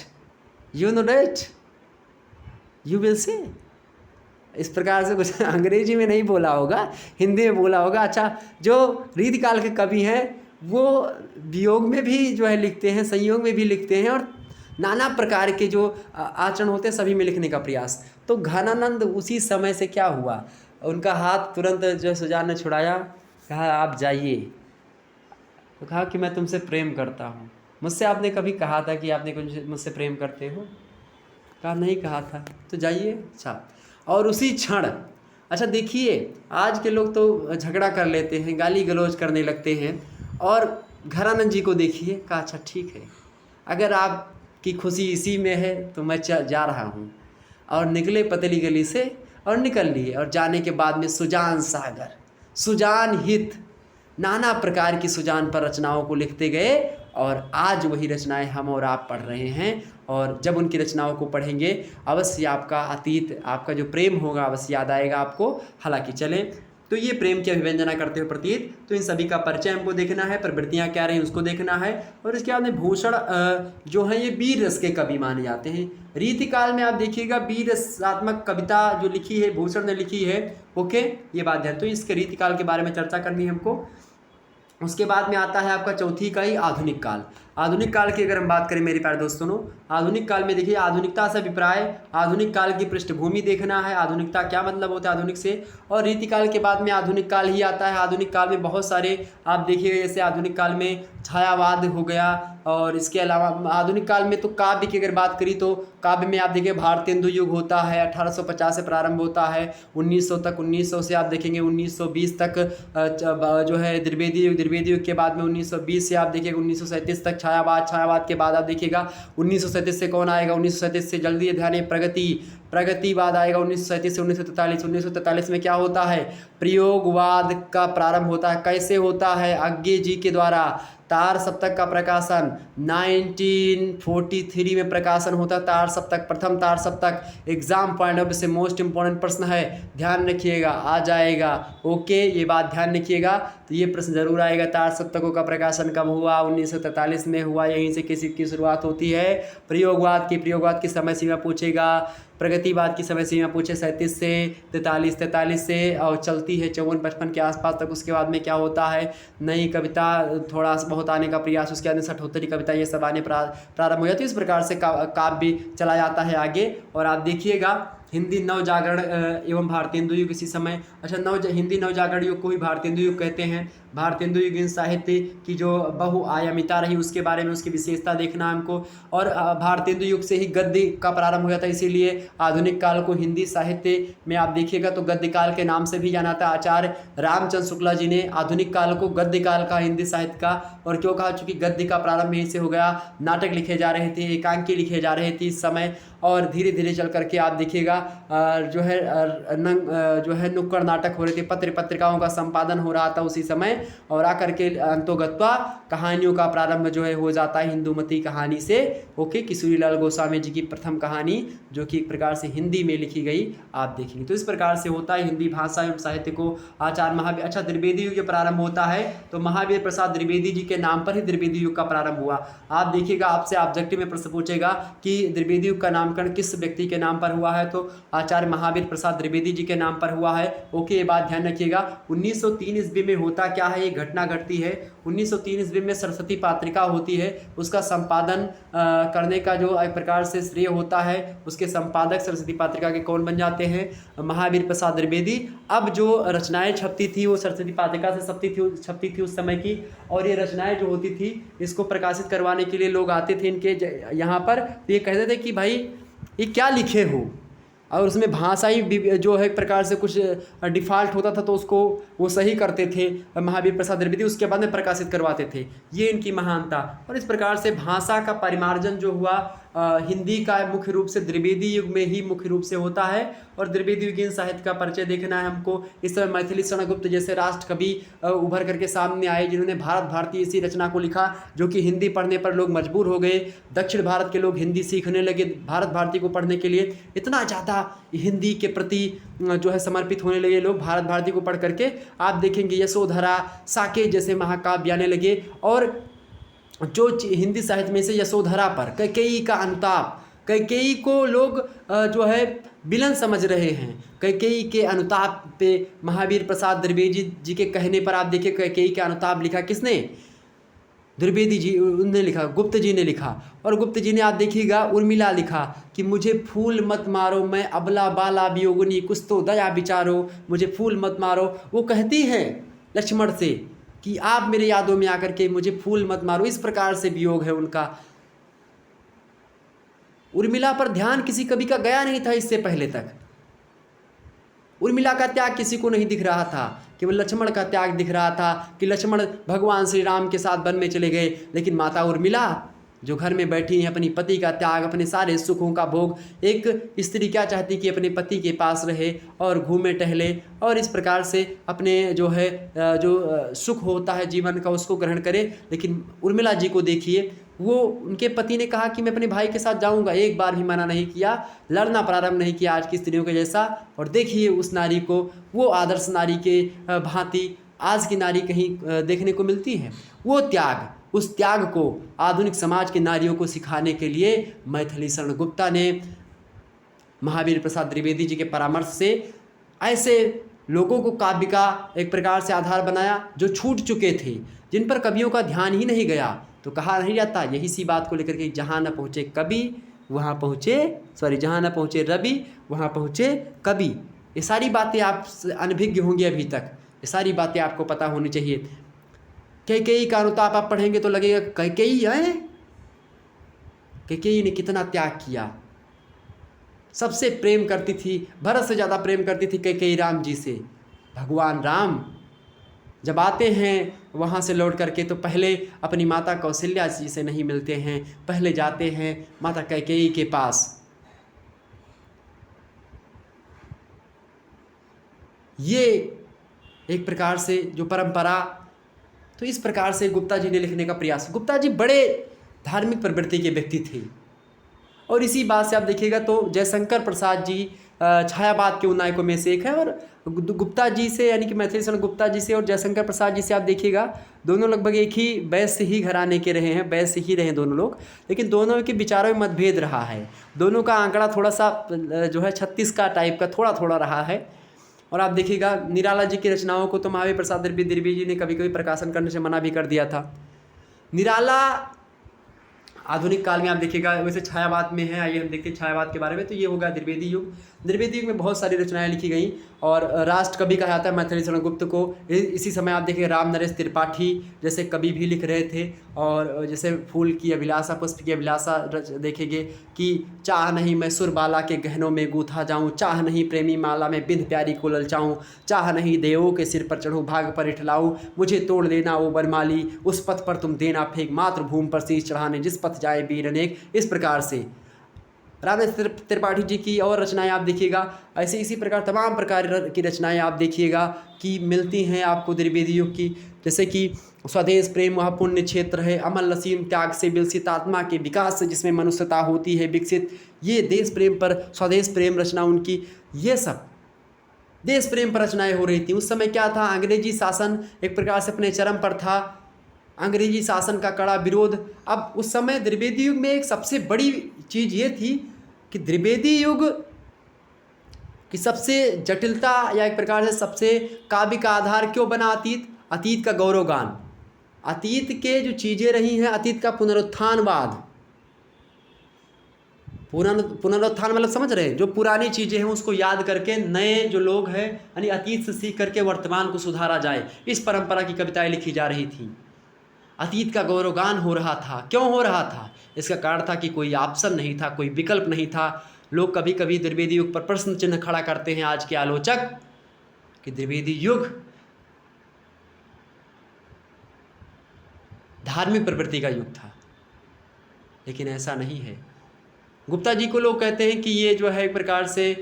you will say. इस प्रकार से कुछ अंग्रेजी में नहीं बोला होगा, हिंदी में बोला होगा। अच्छा, जो रीतिकाल के कवि हैं वो वियोग में भी जो है लिखते हैं, संयोग में भी लिखते हैं, और नाना प्रकार के जो आचरण होते हैं सभी में लिखने का प्रयास। तो घनानंद उसी समय से क्या हुआ, उनका हाथ तुरंत जो सुजान ने छुड़ाया, कहा आप जाइए। तो कहा कि मैं तुमसे प्रेम करता हूँ, मुझसे आपने कभी कहा था कि आपने कुछ मुझसे प्रेम करते हो? कहा नहीं कहा था, तो जाइए। अच्छा, और उसी क्षण, अच्छा देखिए, आज के लोग तो झगड़ा कर लेते हैं, गाली गलौज करने लगते हैं, और घनानंद जी को देखिए, कहा अच्छा ठीक है, अगर आपकी खुशी इसी में है तो मैं जा रहा हूँ। और निकले पतली गली से और निकल लिए, और जाने के बाद में सुजान सागर, सुजान हित, नाना प्रकार की सुजान पर रचनाओं को लिखते गए, और आज वही रचनाएं हम और आप पढ़ रहे हैं। और जब उनकी रचनाओं को पढ़ेंगे अवश्य आपका अतीत, आपका जो प्रेम होगा अवश्य याद आएगा आपको। हालांकि चलें, तो ये प्रेम की अभिव्यंजना करते हुए प्रतीत, तो इन सभी का परिचय हमको देखना है, प्रवृत्तियाँ क्या रही उसको देखना है। और इसके बाद में भूषण जो है ये वीर रस के कवि माने जाते हैं। रीतिकाल में आप देखिएगा वीर रसात्मक कविता जो लिखी है भूषण ने लिखी है, ओके, ये बात है। तो इसके रीतिकाल के बारे में चर्चा करनी है हमको। उसके बाद में आता है आपका चौथी इकाई आधुनिक काल। आधुनिक काल की अगर हम बात करें मेरे प्यारे दोस्तों, आधुनिक काल में देखिए, आधुनिकता से अभिप्राय, आधुनिक काल की पृष्ठभूमि देखना है, आधुनिकता क्या मतलब होता है आधुनिक से। और रीतिकाल के बाद में आधुनिक काल ही आता है। आधुनिक काल में बहुत सारे आप देखिएगा, जैसे आधुनिक काल में छायावाद हो गया, और इसके अलावा आधुनिक काल में तो काव्य की अगर बात करी तो काव्य में आप देखिए भारतेंदु युग होता है, 1850 से प्रारंभ होता है, 1900 तक, 1900 से आप देखेंगे 1920 तक जो है द्विवेदी युग के बाद में 1920 से आप देखिएगा 1937 तक छायावाद के बाद आप देखिएगा 1937 से कौन आएगा, 1937 से जल्दी ध्यान है प्रगतिवाद आएगा 1937 से 1943। 1943 में क्या होता है, प्रयोगवाद का प्रारंभ होता है। कैसे होता है, अज्ञे जी के द्वारा तार सप्तक का प्रकाशन 1943 में प्रकाशन होता है। तार सप्तक, प्रथम तार सप्तक एग्जाम पॉइंट ऑफ से मोस्ट इंपॉर्टेंट प्रश्न है, ध्यान रखिएगा, आ जाएगा, ओके, ये बात ध्यान रखिएगा। तो ये प्रश्न जरूर आएगा, तार सप्तकों का प्रकाशन कब हुआ, 1943 में हुआ, यहीं से किसी की शुरुआत होती है। प्रयोगवाद की समय सीमा पूछेगा, प्रगतिवाद की समय सीमा पूछे 37 से 43 से, और चलती है 54-55 के आसपास तक। उसके बाद में क्या होता है, नई कविता थोड़ा बहुत आने का प्रयास, उसके बाद में 78 कविता, ये सब आने प्रारंभ हो जाती है। इस प्रकार से काव्य भी चला जाता है आगे। और आप देखिएगा हिंदी नवजागरण एवं भारतेंदु युग इसी समय। अच्छा, हिंदी नवजागरण युग को ही भारतेंदु युग कहते हैं। भारतेंदु युगीन साहित्य की जो बहुआयामिता रही उसके बारे में, उसकी विशेषता देखना हमको। और भारतेंदु युग से ही गद्य का प्रारंभ हुआ था, इसीलिए आधुनिक काल को हिंदी साहित्य में आप देखिएगा तो गद्य काल के नाम से भी जाना था। आचार्य रामचंद्र शुक्ला जी ने आधुनिक काल को गद्य काल का हिंदी साहित्य का। और क्यों कहा? चूंकि गद्य का प्रारंभ यहीं से हो गया, नाटक लिखे जा रहे थे, एकांकी लिखे जा रहे थे इस समय। और धीरे धीरे चल करके आप देखिएगा जो है नुक्कड़ नाटक हो रहे थे, पत्र पत्रिकाओं का संपादन हो रहा था उसी समय। और आकर के अंतोगत्वा कहानियों का प्रारंभ जो है हो जाता है हिंदुमती कहानी से। ओके, किशोरीलाल गोस्वामी जी की प्रथम कहानी जो कि एक प्रकार से हिंदी में लिखी गई, आप देखेंगे। तो इस प्रकार से होता है हिंदी भाषा एवं साहित्य को आचार्य महावीर। अच्छा, द्विवेदी युग प्रारंभ होता है तो महावीर प्रसाद द्विवेदी जी के नाम पर ही द्विवेदी युग का प्रारंभ हुआ। आप देखिएगा, आपसे ऑब्जेक्टिव में प्रश्न पूछेगा कि द्विवेदी युग का नामकरण किस व्यक्ति के नाम पर हुआ है, तो आचार्य महावीर प्रसाद द्विवेदी जी के नाम पर हुआ है। ओके, ये बात ध्यान रखिएगा। 1903 ईस्वी में होता क्या है, ये घटना घटती है। 1903 ईस्वी में सरस्वती पत्रिका होती है, उसका संपादन करने का जो एक प्रकार से श्रेय होता है, उसके संपादक सरस्वती पत्रिका के कौन बन जाते हैं? महावीर प्रसाद द्विवेदी। अब जो रचनाएं छपती थी वो सरस्वती पत्रिका से छपती थी उस समय की। और ये रचनाएं जो होती थी इसको प्रकाशित करवाने के लिए लोग आते थे इनके यहाँ पर, तो ये कहते थे कि भाई ये क्या लिखे हो, और उसमें भाषा ही जो है एक प्रकार से कुछ डिफ़ॉल्ट होता था तो उसको वो सही करते थे महावीर प्रसाद द्विवेदी, उसके बाद में प्रकाशित करवाते थे। ये इनकी महानता। और इस प्रकार से भाषा का परिमार्जन जो हुआ हिंदी का मुख्य रूप से द्विवेदी युग में ही मुख्य रूप से होता है। और द्विवेदी युगीन साहित्य का परिचय देखना है हमको। इस समय मैथिली शरण गुप्त जैसे राष्ट्र कवि उभर करके सामने आए, जिन्होंने भारत भारती इसी रचना को लिखा, जो कि हिंदी पढ़ने पर लोग मजबूर हो गए। दक्षिण भारत के लोग हिंदी सीखने लगे भारत भारती को पढ़ने के लिए, इतना ज़्यादा हिंदी के प्रति जो है समर्पित होने लगे लोग भारत भारती को पढ़ करके। आप देखेंगे यशोधरा, साकेत जैसे महाकाव्य आने लगे। और जो हिंदी साहित्य में से यशोधरा पर कैकेयी का अनुताप, कैकेयी को लोग जो है विलन समझ रहे हैं। कैकेयी के अनुताप पे महावीर प्रसाद द्विवेदी जी के कहने पर आप देखिए कैकेयी का अनुताप लिखा किसने? द्विवेदी जी उनने लिखा, गुप्त जी ने लिखा। और गुप्त जी ने आप देखिएगा उर्मिला लिखा कि मुझे फूल मत मारो, मैं अबला बाला वियोगिनी, कुछ तो दया विचारो, मुझे फूल मत मारो। वो कहती हैं लक्ष्मण से कि आप मेरे यादों में आकर के मुझे फूल मत मारो, इस प्रकार से वियोग है उनका। उर्मिला पर ध्यान किसी कवि का गया नहीं था इससे पहले तक। उर्मिला का त्याग किसी को नहीं दिख रहा था, केवल लक्ष्मण का त्याग दिख रहा था कि लक्ष्मण भगवान श्री राम के साथ वन में चले गए। लेकिन माता उर्मिला जो घर में बैठी हैं, अपनी पति का त्याग, अपने सारे सुखों का भोग। एक स्त्री क्या चाहती कि अपने पति के पास रहे और घूमे टहले और इस प्रकार से अपने जो है जो सुख होता है जीवन का उसको ग्रहण करे। लेकिन उर्मिला जी को देखिए, वो उनके पति ने कहा कि मैं अपने भाई के साथ जाऊंगा, एक बार भी मना नहीं किया, लड़ना प्रारंभ नहीं किया आज की स्त्रियों के जैसा। और देखिए उस नारी को, वो आदर्श नारी के भांति आज की नारी कहीं देखने को मिलती है। वो त्याग, उस त्याग को आधुनिक समाज की नारियों को सिखाने के लिए मैथिली शरण गुप्ता ने महावीर प्रसाद द्विवेदी जी के परामर्श से ऐसे लोगों को काव्य का एक प्रकार से आधार बनाया जो छूट चुके थे, जिन पर कवियों का ध्यान ही नहीं गया। तो कहा नहीं जाता यही सी बात को लेकर के, जहाँ न पहुँचे कवि वहाँ पहुँचे जहाँ न पहुँचे रवि वहाँ पहुँचे कवि। ये सारी बातें आप अनभिज्ञ होंगे अभी तक, ये सारी बातें आपको पता होनी चाहिए। कैकेयी का अनुताप आप पढ़ेंगे तो लगेगा कैकेयी है, कैकेयी ने कितना त्याग किया। सबसे प्रेम करती थी, भरत से ज़्यादा प्रेम करती थी कैकेयी राम जी से। भगवान राम जब आते हैं वहाँ से लौट करके तो पहले अपनी माता कौशल्या जी से नहीं मिलते हैं, पहले जाते हैं माता कैकेयी के पास। ये एक प्रकार से जो परंपरा, तो इस प्रकार से गुप्ता जी ने लिखने का प्रयास। गुप्ता जी बड़े धार्मिक प्रवृत्ति के व्यक्ति थे। और इसी बात से आप देखिएगा तो जयशंकर प्रसाद जी छायावाद के नायकों में से एक है। और गुप्ता जी से यानी कि मैथिली शरण गुप्ता जी से और जयशंकर प्रसाद जी से आप देखिएगा दोनों लगभग एक ही वैश्य ही घराने के रहे हैं, वैश्य ही रहे दोनों लोग। लेकिन दोनों के विचारों में मतभेद रहा है। दोनों का आंकड़ा थोड़ा सा जो है 36 का टाइप का थोड़ा थोड़ा रहा है। और आप देखिएगा निराला जी की रचनाओं को तो महावीर प्रसाद द्विवेदी जी ने कभी कभी प्रकाशन करने से मना भी कर दिया था। निराला आधुनिक काल में आप देखिएगा वैसे छायावाद में है। आइए हम देखते हैं छायावाद के बारे में। तो ये होगा द्विवेदी युग। द्विवेदी युग में बहुत सारी रचनाएं लिखी गई और राष्ट्र कवि कहा जाता है मैथिली शरण गुप्त को। इसी समय आप देखिए राम नरेश त्रिपाठी जैसे कवि भी लिख रहे थे। और जैसे फूल की अभिलाषा, पुष्प की अभिलाषा देखेंगे कि चाह नहीं मैं सुर बाला के गहनों में गूथा जाऊं, चाह नहीं प्रेमी माला में बिंद प्यारी को ललचाऊं, चाह नहीं देवों के सिर पर चढ़ूं भाग पर इठलाऊं, मुझे तोड़ देना वो बरमाली, उस पथ पर तुम देना फेंक, मातृभूमि पर शीश चढ़ाने जिस पथ जाए वीर अनेक। इस प्रकार से रामनरेश त्रिपाठी जी की और रचनाएं आप देखिएगा। ऐसे इसी प्रकार तमाम प्रकार की रचनाएं आप देखिएगा कि मिलती हैं आपको द्विवेदी युग की। जैसे कि स्वदेश प्रेम वह पुण्य क्षेत्र है, अमल नसीम त्याग से विलसित, आत्मा के विकास से जिसमें मनुष्यता होती है विकसित। ये देश प्रेम पर स्वदेश प्रेम रचना उनकी, ये सब देश प्रेम पर रचनाएं हो रही थी। उस समय क्या था, अंग्रेजी शासन एक प्रकार से अपने चरम पर था, अंग्रेजी शासन का कड़ा विरोध। अब उस समय द्विवेदी युग में एक सबसे बड़ी चीज़ ये थी कि द्विवेदी युग की सबसे जटिलता या एक प्रकार से सबसे काव्य का आधार क्यों बना अतीत, अतीत का गौरवगान, अतीत के जो चीज़ें रही हैं, अतीत का पुनरुत्थानवाद। पुनरुत्थान मतलब समझ रहे हैं, जो पुरानी चीज़ें हैं उसको याद करके नए जो लोग हैं यानी अतीत से सीख करके वर्तमान को सुधारा जाए, इस परंपरा की कविताएं लिखी जा रही थी। अतीत का गौरवगान हो रहा था। क्यों हो रहा था? इसका कारण था कि कोई ऑप्शन नहीं था, कोई विकल्प नहीं था। लोग कभी कभी द्विवेदी युग पर प्रश्न चिन्ह खड़ा करते हैं आज के आलोचक कि द्विवेदी युग धार्मिक प्रवृत्ति का युग था, लेकिन ऐसा नहीं है। गुप्ता जी को लोग कहते हैं कि ये जो है एक प्रकार से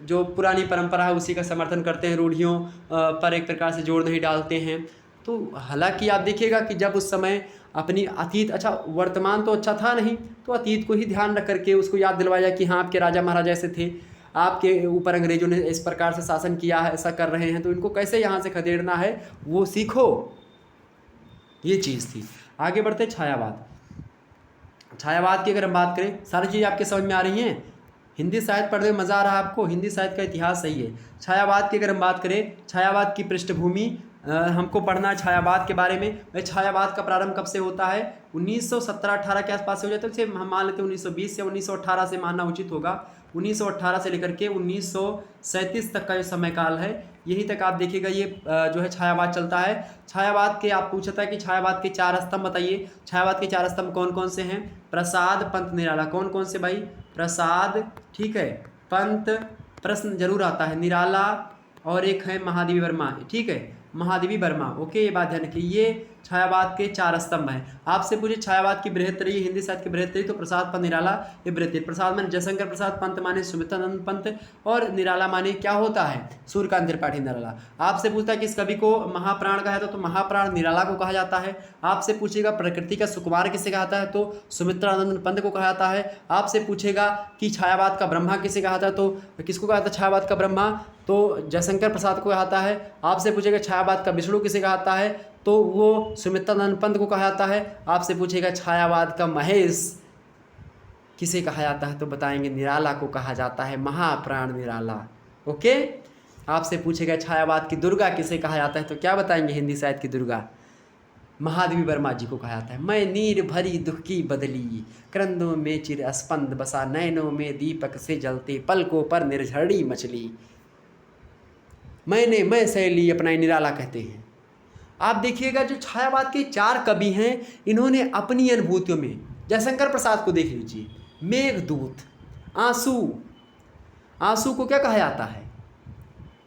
जो पुरानी परंपरा है उसी का समर्थन करते हैं, रूढ़ियों पर एक प्रकार से जोर नहीं डालते हैं। तो हालांकि आप देखिएगा कि जब उस समय अपनी अतीत, अच्छा वर्तमान तो अच्छा था नहीं, तो अतीत को ही ध्यान रख करके उसको याद दिलवाया कि हाँ आपके राजा महाराजा ऐसे थे, आपके ऊपर अंग्रेजों ने इस प्रकार से शासन किया है, ऐसा कर रहे हैं, तो इनको कैसे यहाँ से खदेड़ना है वो सीखो, ये चीज़ थी। आगे बढ़ते छायावाद। छायावाद की अगर हम बात करें, सारी चीज़ आपके समझ में आ रही हैं? हिंदी साहित्य पढ़ने में मज़ा आ रहा है आपको? हिंदी साहित्य का इतिहास सही है। छायावाद की अगर हम बात करें, छायावाद की पृष्ठभूमि हमको पढ़ना है छायावाद के बारे में। भाई छायावाद का प्रारंभ कब से होता है? 1917-18 के आसपास से हो जाता है। तो हम मान लेते हैं 1920 या 1918 से मानना उचित होगा। 1918 से लेकर के 1937 तक का जो समय काल है, यहीं तक आप देखिएगा ये जो है छायावाद चलता है। छायावाद के आप पूछता है कि छायावाद के 4 स्तंभ बताइए। छायावाद के 4 स्तंभ कौन कौन से हैं? प्रसाद, पंत, निराला। कौन कौन से भाई? प्रसाद, ठीक है, पंत, प्रश्न जरूर आता है, निराला, और एक है महादेवी वर्मा, ठीक है, महादेवी वर्मा। ओके, ये बात ध्यान रखिए, ये छायावाद के 4 स्तंभ हैं। आपसे पूछे छायावाद की बृहत्तरी, हिंदी साहित्य की बृहत्तरी, तो प्रसाद, पंत, निराला ये बृहत्तरी। प्रसाद माने जयशंकर प्रसाद, पंत माने सुमित्रानंद पंत, और निराला माने क्या होता है? सूर्यकांत त्रिपाठी निराला। आपसे पूछता है कि इस कवि को महाप्राण कहा जाता है, तो महाप्राण निराला को कहा जाता है। आपसे पूछेगा प्रकृति का सुकुमार किसे कहा जाता है, तो सुमित्रानंद पंत को कहा जाता है। आपसे पूछेगा कि छायावाद का ब्रह्मा किसे कहा जाता है, तो किसको कहा जाता है छायावाद का ब्रह्मा, तो जयशंकर प्रसाद को कहा जाता है। आपसे पूछेगा छायावाद का विष्णु किसे कहा जाता है, तो वो सुमित्रानंद पंत को कहा जाता है। आपसे पूछेगा छायावाद का महेश किसे कहा जाता है, तो बताएंगे निराला को कहा जाता है, महाप्राण निराला। ओके, आपसे पूछेगा छायावाद की दुर्गा किसे कहा जाता है, तो क्या बताएंगे हिंदी साहित्य की दुर्गा? महादेवी वर्मा जी को कहा जाता है। मैं नीर भरी दुख की बदली, क्रंदों में चिर स्पंद बसा, नैनों में दीपक से जलते, पलकों पर निर्झड़ी मछली। मैं शैली अपनाई, निराला कहते हैं। आप देखिएगा जो छायावाद के 4 कवि हैं, इन्होंने अपनी अनुभूतियों में, जयशंकर प्रसाद को देख लीजिए, मेघदूत, आंसू। आंसू को क्या कहा जाता है?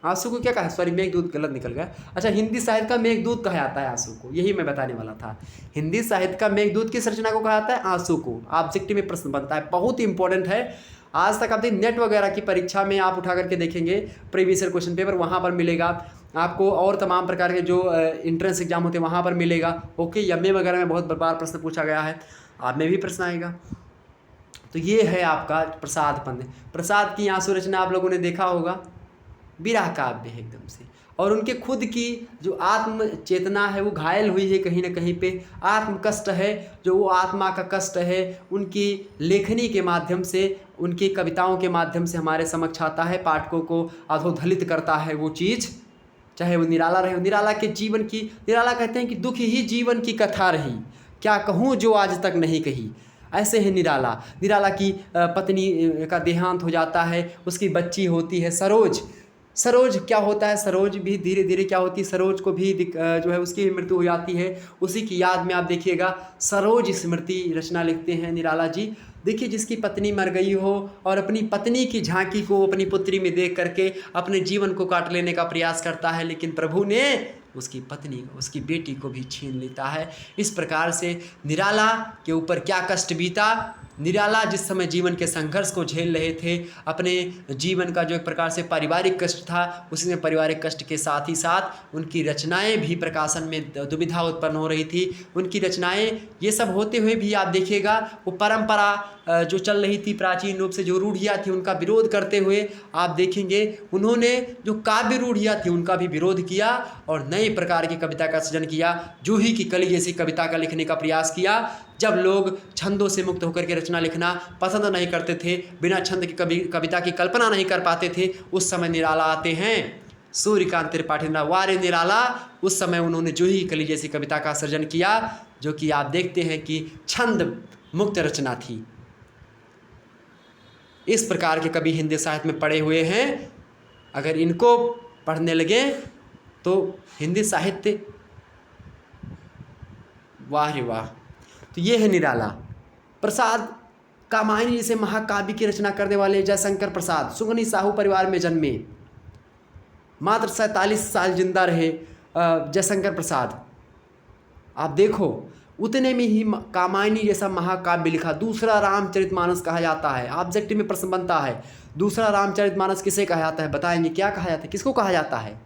आंसू को क्या कहा, सॉरी मेघदूत गलत निकल गया। अच्छा, हिंदी साहित्य का मेघदूत कहा जाता है आंसू को, यही मैं बताने वाला था। हिंदी साहित्य का मेघदूत किस रचना को कहा जाता है? आंसू को। ऑब्जेक्टिव में प्रश्न बनता है, बहुत इंपॉर्टेंट है। आज तक आपने नेट वगैरह की परीक्षा में आप उठा करके देखेंगे प्रीवियस ईयर क्वेश्चन पेपर, वहाँ पर मिलेगा आपको, और तमाम प्रकार के जो एंट्रेंस एग्जाम होते हैं वहाँ पर मिलेगा। ओके, एमए वगैरह में बहुत बार प्रश्न पूछा गया है, आप में भी प्रश्न आएगा। तो ये है आपका प्रसाद पंत। प्रसाद की आंसू रचना आप लोगों ने देखा होगा, विरह काव्य है एकदम से, और उनके खुद की जो आत्म चेतना है वो घायल हुई है कहीं ना कहीं पे। आत्म कष्ट है, जो वो आत्मा का कष्ट है, उनकी लेखनी के माध्यम से, उनकी कविताओं के माध्यम से हमारे समक्ष आता है, पाठकों को अधोदलित करता है वो चीज़। चाहे वो निराला रहे, निराला के जीवन की, निराला कहते हैं कि दुख ही जीवन की कथा रही, क्या कहूँ जो आज तक नहीं कही। ऐसे है निराला। निराला की पत्नी का देहांत हो जाता है, उसकी बच्ची होती है सरोज। सरोज क्या होता है, सरोज भी धीरे धीरे क्या होती है, सरोज को भी जो है उसकी मृत्यु हो जाती है। उसी की याद में आप देखिएगा सरोज स्मृति रचना लिखते हैं निराला जी। देखिए, जिसकी पत्नी मर गई हो और अपनी पत्नी की झांकी को अपनी पुत्री में देख करके अपने जीवन को काट लेने का प्रयास करता है, लेकिन प्रभु ने उसकी पत्नी, उसकी बेटी को भी छीन लेता है। इस प्रकार से निराला के ऊपर क्या कष्ट बीता। निराला जिस समय जीवन के संघर्ष को झेल रहे थे, अपने जीवन का जो एक प्रकार से पारिवारिक कष्ट था, उसी में पारिवारिक कष्ट के साथ ही साथ उनकी रचनाएं भी प्रकाशन में दुविधा उत्पन्न हो रही थी। उनकी रचनाएं ये सब होते हुए भी आप देखिएगा वो परंपरा जो चल रही थी प्राचीन रूप से, जो रूढ़ियाँ थी उनका विरोध करते हुए आप देखेंगे उन्होंने जो काव्य रूढ़ियाँ थी उनका भी विरोध किया और नए प्रकार की कविता का सृजन किया। जूही की कली जैसी कविता का लिखने का प्रयास किया। जब लोग छंदों से मुक्त होकर के रचना लिखना पसंद नहीं करते थे, बिना छंद की कविता की कल्पना नहीं कर पाते थे, उस समय निराला आते हैं। सूर्यकांत त्रिपाठी वारे निराला, उस समय उन्होंने जूही की कली जैसी कविता का सृजन किया, जो कि आप देखते हैं कि छंद मुक्त रचना थी। इस प्रकार के कवि हिंदी साहित्य में पढ़े हुए हैं। अगर इनको पढ़ने लगे तो हिंदी साहित्य वाह रे वाह। तो ये है निराला। प्रसाद कामायनी जैसे महाकाव्य की रचना करने वाले जयशंकर प्रसाद सुगनी साहू परिवार में जन्मे, मात्र 47 साल जिंदा रहे जयशंकर प्रसाद। आप देखो उतने में ही कामायनी जैसा महाकाव्य लिखा। दूसरा रामचरितमानस कहा जाता है। ऑब्जेक्टिव में प्रश्न बनता है, दूसरा रामचरितमानस किसे कहा जाता है? बताएंगे क्या कहा जाता है, किसको कहा जाता है?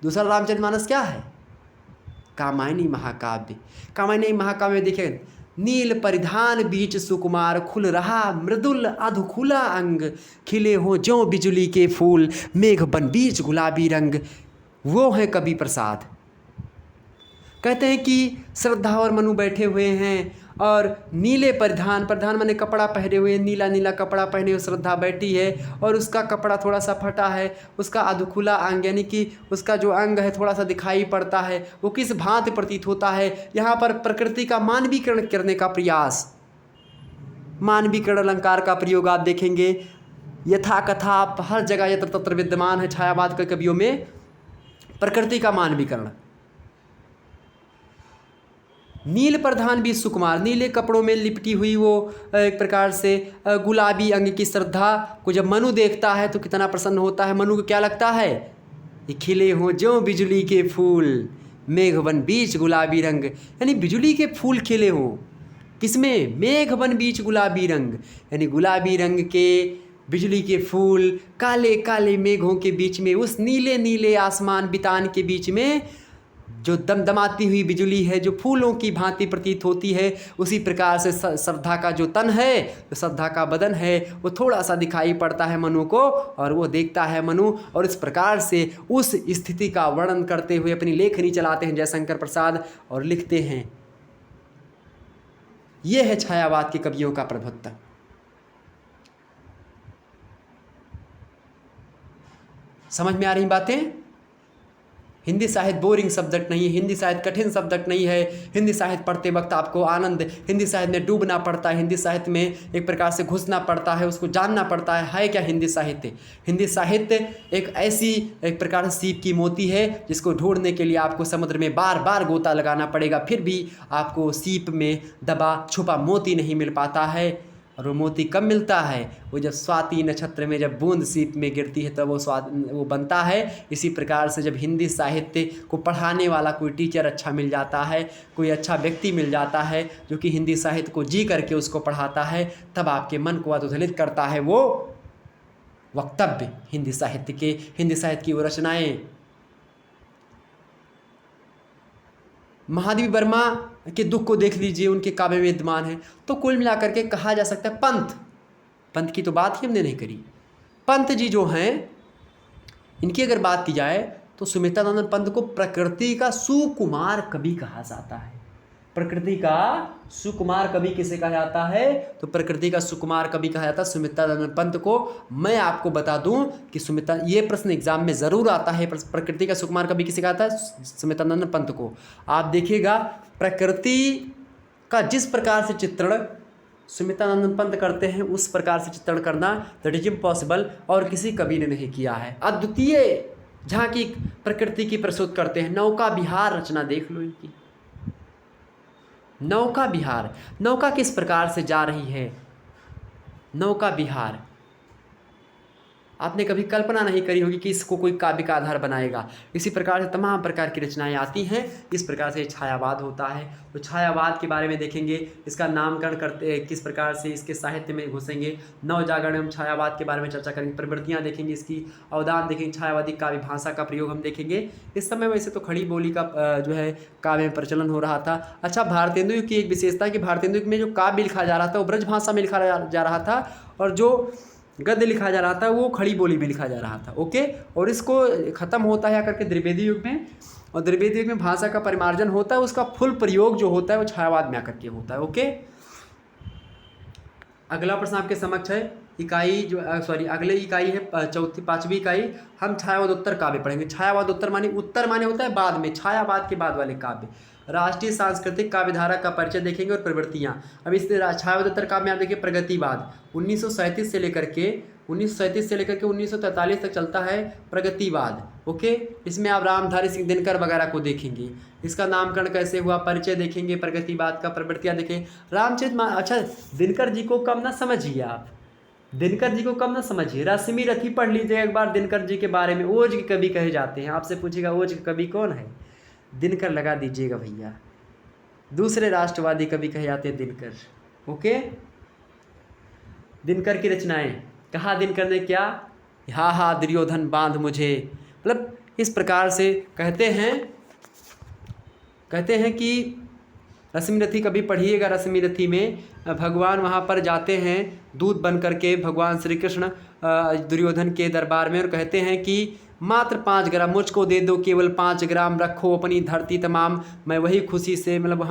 दूसरा रामचरितमानस क्या है? कामायनी महाकाव्य। कामायनी महाकाव्य में देखिए, नील परिधान बीच सुकुमार, खुल रहा मृदुल अधुखुला अंग, खिले हो ज्यों बिजुली के फूल, मेघ बन बीच गुलाबी रंग। वो है कवि प्रसाद। कहते हैं कि श्रद्धा और मनु बैठे हुए हैं और नीले परिधान माने कपड़ा पहने हुए, नीला नीला कपड़ा पहने हुए श्रद्धा बैठी है और उसका कपड़ा थोड़ा सा फटा है। उसका अधुखुला अंग यानी कि उसका जो अंग है थोड़ा सा दिखाई पड़ता है। वो किस भांति प्रतीत होता है? यहाँ पर प्रकृति का मानवीकरण करने का प्रयास, मानवीकरण अलंकार का प्रयोग आप देखेंगे। यथा कथा आप हर जगह यत्र तत्र विद्यमान है छायावाद के कवियों में, प्रकृति का मानवीकरण। नील प्रधान भी सुकुमार, नीले कपड़ों में लिपटी हुई वो एक प्रकार से गुलाबी अंग की श्रद्धा को जब मनु देखता है तो कितना प्रसन्न होता है। मनु को क्या लगता है? ये खिले हों ज्यों बिजली के फूल, मेघ बन बीच गुलाबी रंग, यानी बिजली के फूल खिले हों। किसमें? मेघ बन बीच गुलाबी रंग, यानी गुलाबी रंग के बिजली के फूल काले काले मेघों के बीच में, उस नीले नीले आसमान बितान के बीच में जो दमदमाती हुई बिजली है, जो फूलों की भांति प्रतीत होती है, उसी प्रकार से श्रद्धा का जो तन है, जो श्रद्धा का बदन है, वो थोड़ा सा दिखाई पड़ता है मनु को और वो देखता है मनु। और इस प्रकार से उस स्थिति का वर्णन करते हुए अपनी लेखनी चलाते हैं जयशंकर प्रसाद और लिखते हैं। ये है छायावाद के कवियों का प्रभुत्व। समझ में आ रही बातें? हिंदी साहित्य बोरिंग सब्जेक्ट नहीं है, हिंदी साहित्य कठिन सब्जेक्ट नहीं है। हिंदी साहित्य पढ़ते वक्त आपको आनंद, हिंदी साहित्य में डूबना पड़ता है, हिंदी साहित्य में एक प्रकार से घुसना पड़ता है, उसको जानना पड़ता है क्या हिंदी साहित्य? हिंदी साहित्य एक ऐसी एक प्रकार से सीप की मोती है जिसको ढूंढने के लिए आपको समुद्र में बार बार गोता लगाना पड़ेगा, फिर भी आपको सीप में दबा छुपा मोती नहीं मिल पाता है। और वो मोती कब मिलता है? वो जब स्वाति नक्षत्र में जब बूंद सीप में गिरती है तब वो बनता है। इसी प्रकार से जब हिंदी साहित्य को पढ़ाने वाला कोई टीचर अच्छा मिल जाता है, कोई अच्छा व्यक्ति मिल जाता है जो कि हिंदी साहित्य को जी करके उसको पढ़ाता है, तब आपके मन को अधोदलित करता है वो वक्तव्य हिंदी साहित्य के, हिंदी साहित्य की वो रचनाएँ। महादेवी वर्मा के दुख को देख लीजिए, उनके काव्य में विद्यमान है। तो कुल मिलाकर के कहा जा सकता है पंत की तो बात ही हमने नहीं करी। पंत जी जो हैं, इनकी अगर बात की जाए तो सुमित्रानंद पंत को प्रकृति का सुकुमार कवि कहा जाता है। प्रकृति का सुकुमार कवि किसे कहा जाता है? तो प्रकृति का सुकुमार कवि कहा जाता है सुमित्रानंद पंत को। मैं आपको बता दूं कि ये प्रश्न एग्जाम में जरूर आता है, प्रकृति का सुकुमार कवि किसे कहा जाता है? सुमित्रानंद पंत को। आप देखिएगा प्रकृति का जिस प्रकार से चित्रण सुमित्रानंद पंत करते हैं उस प्रकार से चित्रण करना दैट इज इम्पॉसिबल, और किसी कवि ने नहीं किया है। अद्वितीय झांकी प्रकृति की प्रस्तुत करते हैं। नौका विहार रचना देख लो इनकी, नौका विहार, नौका किस प्रकार से जा रही है, नौका विहार। आपने कभी कल्पना नहीं करी होगी कि इसको कोई काव्य का आधार बनाएगा। इसी प्रकार से तमाम प्रकार की रचनाएं आती हैं। इस प्रकार से छायावाद होता है। तो छायावाद के बारे में देखेंगे, इसका नामकरण करते किस प्रकार से इसके साहित्य में घुसेंगे। नवजागरण एवं छायावाद के बारे में चर्चा करेंगे, प्रवृत्तियाँ देखेंगे, इसकी अवदान देखेंगे, छायावादी काव्य भाषा का प्रयोग हम देखेंगे। इस समय वैसे तो खड़ी बोली का जो है काव्य में प्रचलन हो रहा था। अच्छा, भारतेंदु युग की एक विशेषता है कि भारतेंदु युग में जो काव्य लिखा जा रहा था वो ब्रज भाषा में लिखा जा रहा था, और जो गद्य लिखा जा रहा था वो खड़ी बोली में लिखा जा रहा था। ओके, और इसको ख़त्म होता है आकर के द्विवेदी युग में, और द्विवेदी युग में भाषा का परिमार्जन होता है, उसका फुल प्रयोग जो होता है वो छायावाद में आकर के होता है। ओके, अगला प्रश्न आपके समक्ष है इकाई जो अगले इकाई है पांचवी इकाई, हम छायावादोत्तर काव्य पढ़ेंगे। छायावादोत्तर माने उत्तर माने होता है बाद में, छायावाद के बाद वाले काव्य। राष्ट्रीय सांस्कृतिक काव्यधारा का परिचय देखेंगे और प्रवृत्तियाँ। अब इस छायावादोत्तर काव्य में आप देखिए प्रगतिवाद 1937 से लेकर के 1943 तक चलता है प्रगतिवाद। ओके, इसमें आप रामधारी सिंह दिनकर वगैरह को देखेंगे। इसका नामकरण कैसे हुआ, परिचय देखेंगे, प्रगतिवाद का, प्रवृत्तियाँ देखें। अच्छा, दिनकर जी को कम ना समझिए आप, दिनकर जी को कम ना समझिए, रश्मि रथी पढ़ लीजिए एक बार दिनकर जी के बारे में। ओज के कवि कहे जाते हैं। आपसे पूछेगा ओज के कवि कौन है, दिनकर लगा दीजिएगा भैया। दूसरे राष्ट्रवादी कवि कहे जाते हैं दिनकर। ओके, दिनकर की रचनाएं, कहा दिनकर ने क्या, हा हा दुर्योधन बांध मुझे, मतलब इस प्रकार से कहते हैं कि रश्मि रथी कभी पढ़िएगा। रश्मि रथी में भगवान वहाँ पर जाते हैं दूत बन करके, भगवान श्री कृष्ण दुर्योधन के दरबार में, और कहते हैं कि मात्र 5 ग्राम मुझको दे दो, केवल 5 ग्राम रखो अपनी धरती तमाम, मैं वही खुशी से, मतलब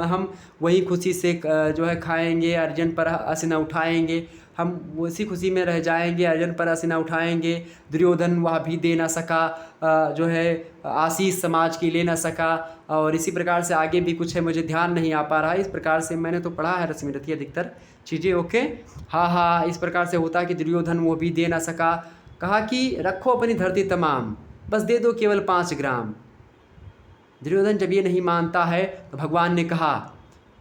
हम वही खुशी से जो है खाएंगे, अर्जन पर असिना उठाएंगे, हम उसी खुशी में रह जाएंगे, अर्जन पर असिना उठाएंगे। दुर्योधन वह भी दे ना सका, जो है आशीष समाज की ले ना सका, और इसी प्रकार से आगे भी कुछ है, मुझे ध्यान नहीं आ पा रहा है। इस प्रकार से मैंने तो पढ़ा है रश्मि रथी अधिकतर चीज़ें। ओके, हाँ, इस प्रकार से होता है कि दुर्योधन वो भी दे ना सका, कहा कि रखो अपनी धरती तमाम, बस दे दो केवल 5 ग्राम। दुर्योधन जब ये नहीं मानता है तो भगवान ने कहा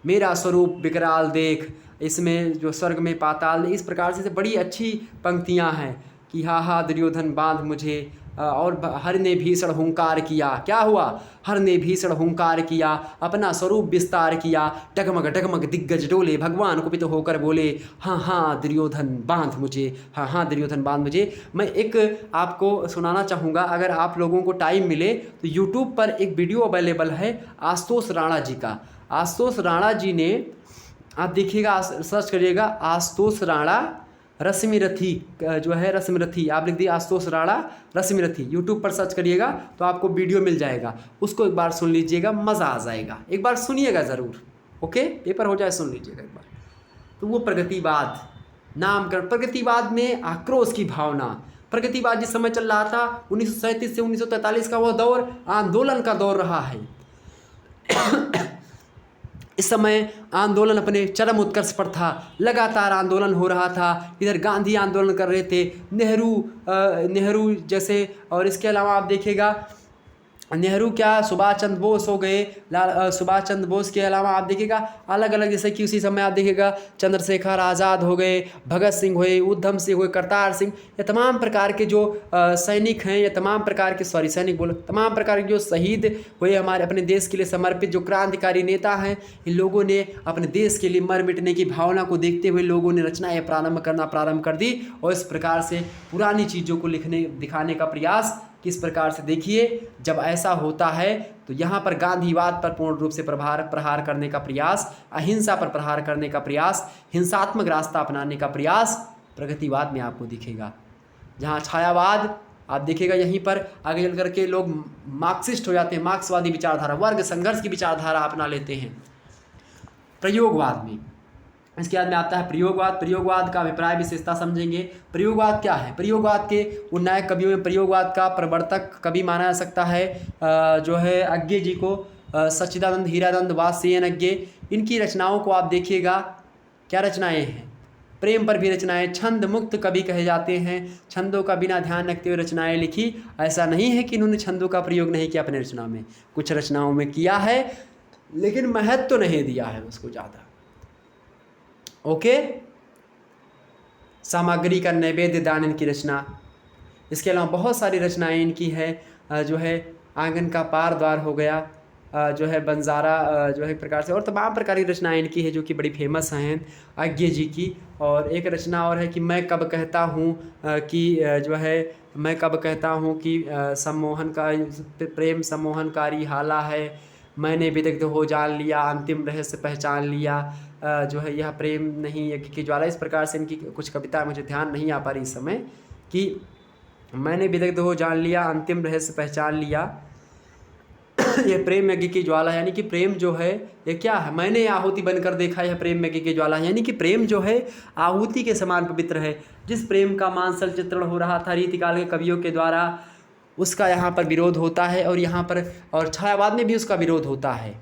मेरा स्वरूप विकराल देख, इसमें जो स्वर्ग में पाताल। इस प्रकार से बड़ी अच्छी पंक्तियां हैं कि हा हा दुर्योधन बांध मुझे, और हर ने भीषण हुंकार किया। क्या हुआ, हर ने भीषण हुंकार किया, अपना स्वरूप विस्तार किया, डगमग डगमग दिग्गज डोले, भगवान कुपित होकर बोले हाँ हाँ दुर्योधन बांध मुझे, हाँ हाँ दुर्योधन बांध मुझे। मैं एक आपको सुनाना चाहूँगा, अगर आप लोगों को टाइम मिले तो यूट्यूब पर एक वीडियो अवेलेबल है आशुतोष राणा जी का। आशुतोष राणा जी ने, आप देखिएगा, सर्च करिएगा आशुतोष राणा रश्मि रथी, जो है रश्मि रथी, आप लिख दिए आशुतोष राणा रश्मि रथी, यूट्यूब पर सर्च करिएगा तो आपको वीडियो मिल जाएगा। उसको एक बार सुन लीजिएगा, मज़ा आ जाएगा, एक बार सुनिएगा ज़रूर। ओके, पेपर हो जाए सुन लीजिएगा एक बार। तो वो प्रगतिवाद नामकरण, प्रगतिवाद में आक्रोश की भावना। प्रगतिवाद जिस समय चल रहा था 1937 से 1943 का, वह दौर आंदोलन का दौर रहा है। इस समय आंदोलन अपने चरम उत्कर्ष पर था, लगातार आंदोलन हो रहा था। इधर गांधी आंदोलन कर रहे थे, नेहरू जैसे, और इसके अलावा आप देखिएगा नेहरू क्या, सुभाष चंद्र बोस हो गए, सुभाष चंद्र बोस के अलावा आप देखिएगा अलग अलग, जैसे कि उसी समय आप देखिएगा चंद्रशेखर आज़ाद हो गए, भगत सिंह हुए, उधम सिंह हुए, करतार सिंह, ये तमाम प्रकार के जो सैनिक हैं, ये तमाम प्रकार के तमाम प्रकार के जो शहीद हुए हमारे अपने देश के लिए समर्पित जो क्रांतिकारी नेता हैं, इन लोगों ने अपने देश के लिए मर मिटने की भावना को देखते हुए लोगों ने रचनाएँ प्रारंभ कर दी, और इस प्रकार से पुरानी चीज़ों को दिखाने का प्रयास किस प्रकार से। देखिए, जब ऐसा होता है तो यहाँ पर गांधीवाद पर पूर्ण रूप से प्रहार करने का प्रयास, अहिंसा पर प्रहार करने का प्रयास, हिंसात्मक रास्ता अपनाने का प्रयास प्रगतिवाद में आपको दिखेगा। जहाँ छायावाद आप देखिएगा, यहीं पर आगे चल करके लोग मार्क्सिस्ट हो जाते हैं, मार्क्सवादी विचारधारा, वर्ग संघर्ष की विचारधारा अपना लेते हैं प्रयोगवाद में। इसके बाद में आता है प्रयोगवाद। प्रयोगवाद का अभिप्राय विशेषता समझेंगे। प्रयोगवाद क्या है, प्रयोगवाद के उन्नायक कवियों में प्रयोगवाद का प्रवर्तक कवि माना जा सकता है जो है अज्ञे जी को, सच्चिदानंद हीरानंद वात्स्ययन अज्ञे। इनकी रचनाओं को आप देखिएगा क्या रचनाएं हैं? प्रेम पर भी रचनाएं, छंद मुक्त कवि कहे जाते हैं, छंदों का बिना ध्यान रखते हुए रचनाएं लिखी। ऐसा नहीं है कि इन्होंने छंदों का प्रयोग नहीं किया अपने रचनाओं में, कुछ रचनाओं में किया है, लेकिन महत्व तो नहीं दिया है उसको ज़्यादा। ओके। सामग्री का नैवेद्य दान इनकी रचना। इसके अलावा बहुत सारी रचनाएं इनकी है, जो है आंगन का पार द्वार हो गया, जो है बंजारा, जो है एक प्रकार से, और तमाम प्रकार की रचनाएं इनकी है जो कि बड़ी फेमस हैं आज्ञे जी की। और एक रचना और है कि मैं कब कहता हूँ कि जो है मैं कब कहता हूँ कि सम्मोहन का प्रेम सम्मोहनकारी हाला है, मैंने विदग्ध हो जान लिया, अंतिम रहस्य पहचान लिया, जो है यह प्रेम नहीं यज्ञ की ज्वाला। इस प्रकार से इनकी कुछ कविता मुझे ध्यान नहीं आ पा रही इस समय कि मैंने विदग्ध हो जान लिया, अंतिम रहस्य पहचान लिया, ये प्रेम यज्ञ की ज्वाला। यानी कि प्रेम जो है ये क्या है? मैंने आहुति बनकर देखा, यह प्रेम यज्ञ की ज्वाला। यानी कि प्रेम जो है आहुति के समान पवित्र है। जिस प्रेम का मानसल चित्रण हो रहा था रीतिकाल के कवियों के द्वारा, उसका यहाँ पर विरोध होता है, और यहाँ पर और छायावाद में भी उसका विरोध होता है।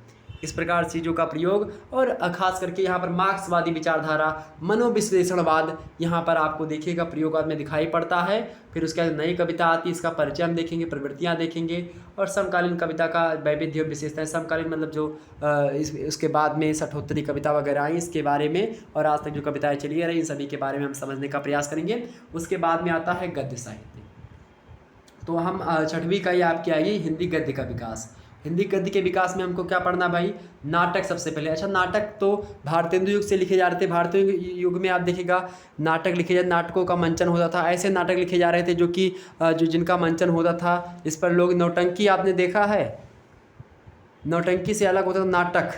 इस प्रकार चीज़ों का प्रयोग, और खास करके यहाँ पर मार्क्सवादी विचारधारा, मनोविश्लेषणवाद यहाँ पर आपको देखिएगा प्रयोगात में दिखाई पड़ता है। फिर उसके बाद नई कविता आती है, इसका परिचय हम देखेंगे, प्रवृत्तियाँ देखेंगे, और समकालीन कविता का वैविध्य विशेषताएं। समकालीन मतलब जो उसके बाद में सठोत्तरी कविता वगैरह आई, इसके बारे में, और आज तक जो कविताएँ चली आ रही इन सभी के बारे में हम समझने का प्रयास करेंगे। उसके बाद में आता है गद्य साहित्य। तो हम छठवीं का ही आपकी आएगी हिंदी गद्य का विकास। हिंदी गद्य के विकास में हमको क्या पढ़ना भाई? नाटक सबसे पहले। अच्छा, नाटक तो भारतेंदु युग से लिखे जा रहे थे। भारतीय युग में आप देखिएगा नाटक लिखे जाते, नाटकों का मंचन होता था, ऐसे नाटक लिखे जा रहे थे जो कि जिनका मंचन होता था, इस पर लोग नौटंकी आपने देखा है? नौटंकी से अलग होता था नाटक।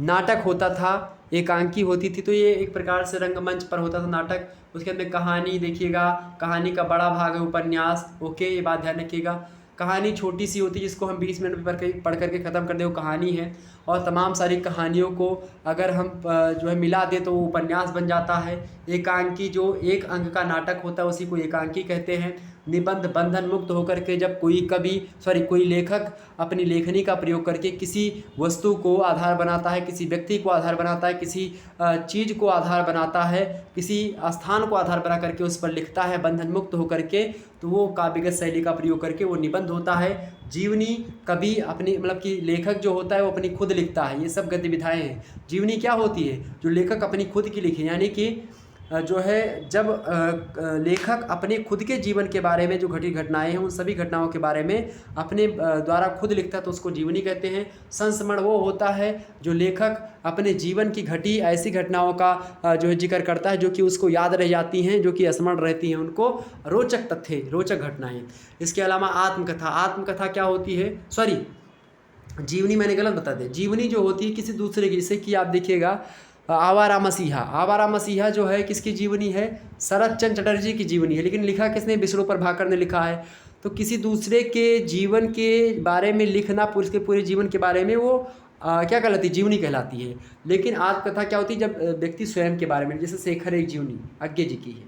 नाटक होता था, एकांकी होती थी, तो ये एक प्रकार से रंगमंच पर होता था नाटक। उसके अंदर कहानी देखिएगा, कहानी का बड़ा भाग है उपन्यास। ओके, ये बात ध्यान रखिएगा। कहानी छोटी सी होती है जिसको हम 20 मिनट में पढ़ करके ख़त्म कर दें, वो कहानी है। और तमाम सारी कहानियों को अगर हम जो है मिला दें तो वो उपन्यास बन जाता है। एकांकी जो एक अंक का नाटक होता है उसी को एकांकी कहते हैं। निबंध बंधन मुक्त होकर के जब कोई लेखक अपनी लेखनी का प्रयोग करके किसी वस्तु को आधार बनाता है, किसी व्यक्ति को आधार बनाता है, किसी चीज़ को आधार बनाता है, किसी स्थान को आधार बना करके उस पर लिखता है बंधन मुक्त होकर के, तो वो काव्यगत शैली का प्रयोग करके वो निबंध होता है। जीवनी कभी अपनी मतलब कि लेखक जो होता है वो अपनी खुद लिखता है। ये सब गद्य विधाएँ हैं। जीवनी क्या होती है? जो लेखक अपनी खुद की लिखे, यानी कि जो है जब लेखक अपने खुद के जीवन के बारे में जो घटित घटनाएं हैं उन सभी घटनाओं के बारे में अपने द्वारा खुद लिखता है तो उसको जीवनी कहते हैं। संस्मरण वो होता है जो लेखक अपने जीवन की घटी ऐसी घटनाओं का जो है जिक्र करता है जो कि उसको याद रह जाती हैं, जो कि स्मरण रहती हैं उनको, रोचक तथ्य, रोचक घटनाएँ। इसके अलावा आत्मकथा। आत्मकथा क्या होती है? जीवनी मैंने गलत बता दिया। जीवनी जो होती है किसी दूसरे की, जैसे कि आप देखिएगा आवारा मसीहा। आवारा मसीहा जो है किसकी जीवनी है? शरद चंद्र चटर्जी की जीवनी है, लेकिन लिखा किसने? विष्णु प्रभाकर ने लिखा है। तो किसी दूसरे के जीवन के बारे में लिखना, उसके पूरे जीवन के बारे में, वो क्या कहलाती है? जीवनी कहलाती है। लेकिन आत्मकथा क्या होती है? जब व्यक्ति स्वयं के बारे में, जैसे शेखर एक जीवनी आज्ञे जी की है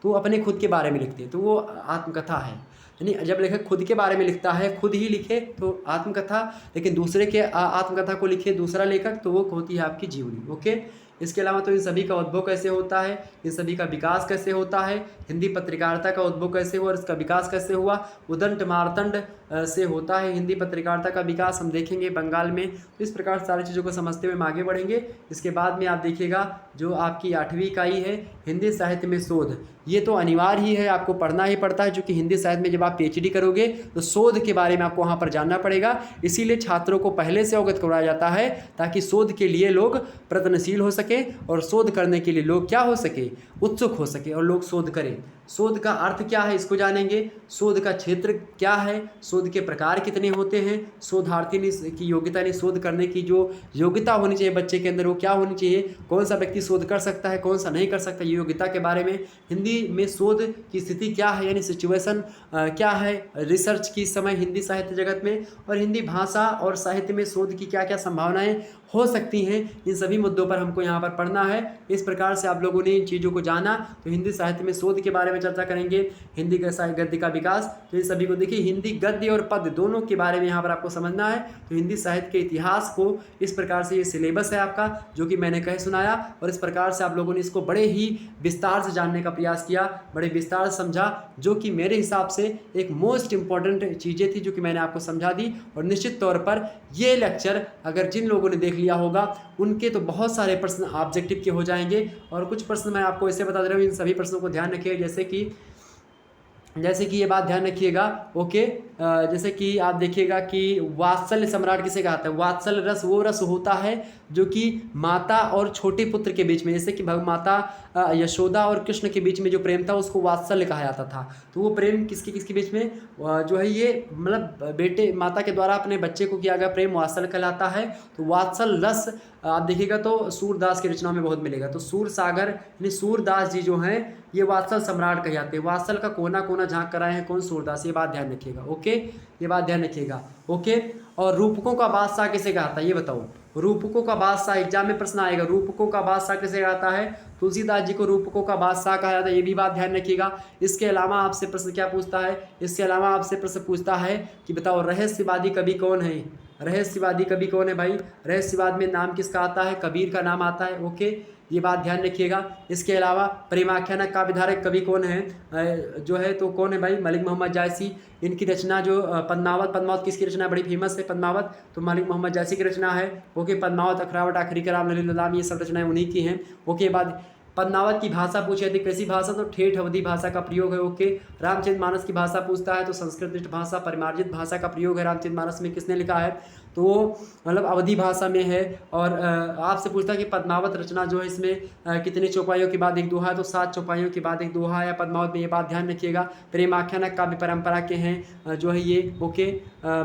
तो वो अपने खुद के बारे में लिखते हैं, तो वो आत्मकथा है। यानी जब लेखक खुद के बारे में लिखता है, खुद ही लिखे तो आत्मकथा, लेकिन दूसरे के आत्मकथा को लिखे दूसरा लेखक तो वो होती है आपकी जीवनी। ओके। इसके अलावा तो इन सभी का उद्भव कैसे होता है, इन सभी का विकास कैसे होता है, हिंदी पत्रकारिता का उद्भव कैसे हुआ और इसका विकास कैसे हुआ, उदंड मार्तंड से होता है हिंदी पत्रकारिता का विकास, हम देखेंगे बंगाल में। तो इस प्रकार सारी चीज़ों को समझते हुए हम आगे बढ़ेंगे। इसके बाद में आप देखिएगा जो आपकी 8वीं इकाई है हिंदी साहित्य में शोध। ये तो अनिवार्य ही है, आपको पढ़ना ही पड़ता है, क्योंकि हिंदी साहित्य में जब आप PhD करोगे तो शोध के बारे में आपको वहाँ पर जानना पड़ेगा। इसीलिए छात्रों को पहले से अवगत करवाया जाता है ताकि शोध के लिए लोग प्रयत्नशील हो सके और शोध करने के लिए लोग क्या हो सके? उत्सुक हो सके और लोग शोध करें। शोध का अर्थ क्या है इसको जानेंगे, शोध का क्षेत्र क्या है, शोध के प्रकार कितने होते हैं, शोधार्थी की योग्यता नहीं, शोध करने की जो योग्यता होनी चाहिए बच्चे के अंदर वो क्या होनी चाहिए, कौन सा व्यक्ति शोध कर सकता है, कौन सा नहीं कर सकता, ये योग्यता के बारे में। हिंदी में शोध की स्थिति क्या है, यानी सिचुएशन क्या है रिसर्च की समय हिंदी साहित्य जगत में, और हिंदी भाषा और साहित्य में शोध की क्या क्या संभावनाएं हो सकती हैं, इन सभी मुद्दों पर हमको यहाँ पर पढ़ना है। इस प्रकार से आप लोगों ने इन चीज़ों को जाना। तो हिंदी साहित्य में शोध के बारे में चर्चा करेंगे, हिंदी गद्य का विकास, तो इन सभी को देखिए हिंदी गद्य और पद्य दोनों के बारे में यहाँ पर आपको समझना है। तो हिंदी साहित्य के इतिहास को इस प्रकार से ये सिलेबस है आपका, जो कि मैंने कह सुनाया, और इस प्रकार से आप लोगों ने इसको बड़े ही विस्तार से जानने का प्रयास किया, बड़े विस्तार से समझा, जो कि मेरे हिसाब से एक मोस्ट इंपॉर्टेंट चीज़ें थी जो कि मैंने आपको समझा दी। और निश्चित तौर पर ये लेक्चर अगर जिन लोगों ने देख लिया होगा उनके तो बहुत सारे प्रश्न ऑब्जेक्टिव के हो जाएंगे। और कुछ प्रश्न मैं आपको ऐसे बता दे रहा हूँ, इन सभी प्रश्नों को ध्यान रखिए। जैसे कि ये बात ध्यान रखिएगा, ओके। जैसे कि आप देखिएगा कि वात्सल्य सम्राट किसे कहते हैं? वात्सल्य रस वो रस होता है जो कि माता और छोटे पुत्र के बीच में, जैसे कि माता यशोदा और कृष्ण के बीच में जो प्रेम था उसको वात्सल्य कहा जाता था। तो वो प्रेम किसके बीच में जो है, ये मतलब बेटे माता के द्वारा अपने बच्चे को किया गया प्रेम वात्सल्य कहलाता है। तो वात्सल्य रस आप देखिएगा तो सूरदास की रचनाओं में बहुत मिलेगा। तो सूरसागर यानी सूरदास जी जो हैं ये वात्सल्य सम्राट कहे जाते हैं। वात्सल्य का कोना कोना झांक कर आए हैं कौन? सूरदास। ये बात ध्यान रखिएगा, ओके, ये बात ध्यान रखिएगा, ओके। और रूपकों का बादशाह किसे कहता है ये बताओ? रूपकों का बादशाह, एग्जाम में प्रश्न आएगा, रूपकों का बादशाह किसे कहता है? तुलसीदास जी को रूपकों का बादशाह कहा जाता है, ये भी बात ध्यान रखिएगा। इसके अलावा आपसे प्रश्न क्या पूछता है? इसके अलावा आपसे प्रश्न पूछता है कि बताओ रहस्यवादी कवि कौन है? रहस्यवादी कवि कौन है भाई? रहस्यवाद में नाम किसका आता है? कबीर का नाम आता है, ओके, ये बात ध्यान रखिएगा। इसके अलावा प्रेमाख्यानक का विधारक कवि कौन है जो है, तो कौन है भाई? मलिक मोहम्मद जायसी। इनकी रचना जो पद्मावत किसकी रचना बड़ी फेमस है? पद्मावत तो मलिक मोहम्मद जायसी की रचना है, ओके। पद्मावत, अखरावट, आखिरी कलाम, ललित ललाम, ये सब रचनाएं उन्हीं की हैं, ओके। बाद पद्मावत की भाषा पूछी जाती है, कैसी भाषा? तो ठेठ अवधी भाषा का प्रयोग है, ओके। रामचरित मानस की भाषा पूछता है तो संस्कृत भाषा, परिमार्जित भाषा का प्रयोग है रामचरित मानस में, किसने लिखा है? तो वो मतलब अवधी भाषा में है। और आपसे पूछता है कि पद्मावत रचना जो है इसमें कितनी चौपाइयों के बाद एक दोहा है? तो 7 चौपाइयों के बाद एक दोहा है पद्मावत में, ये बात ध्यान रखिएगा। प्रेमाख्यानक काव्य परंपरा के हैं जो है ये, ओके।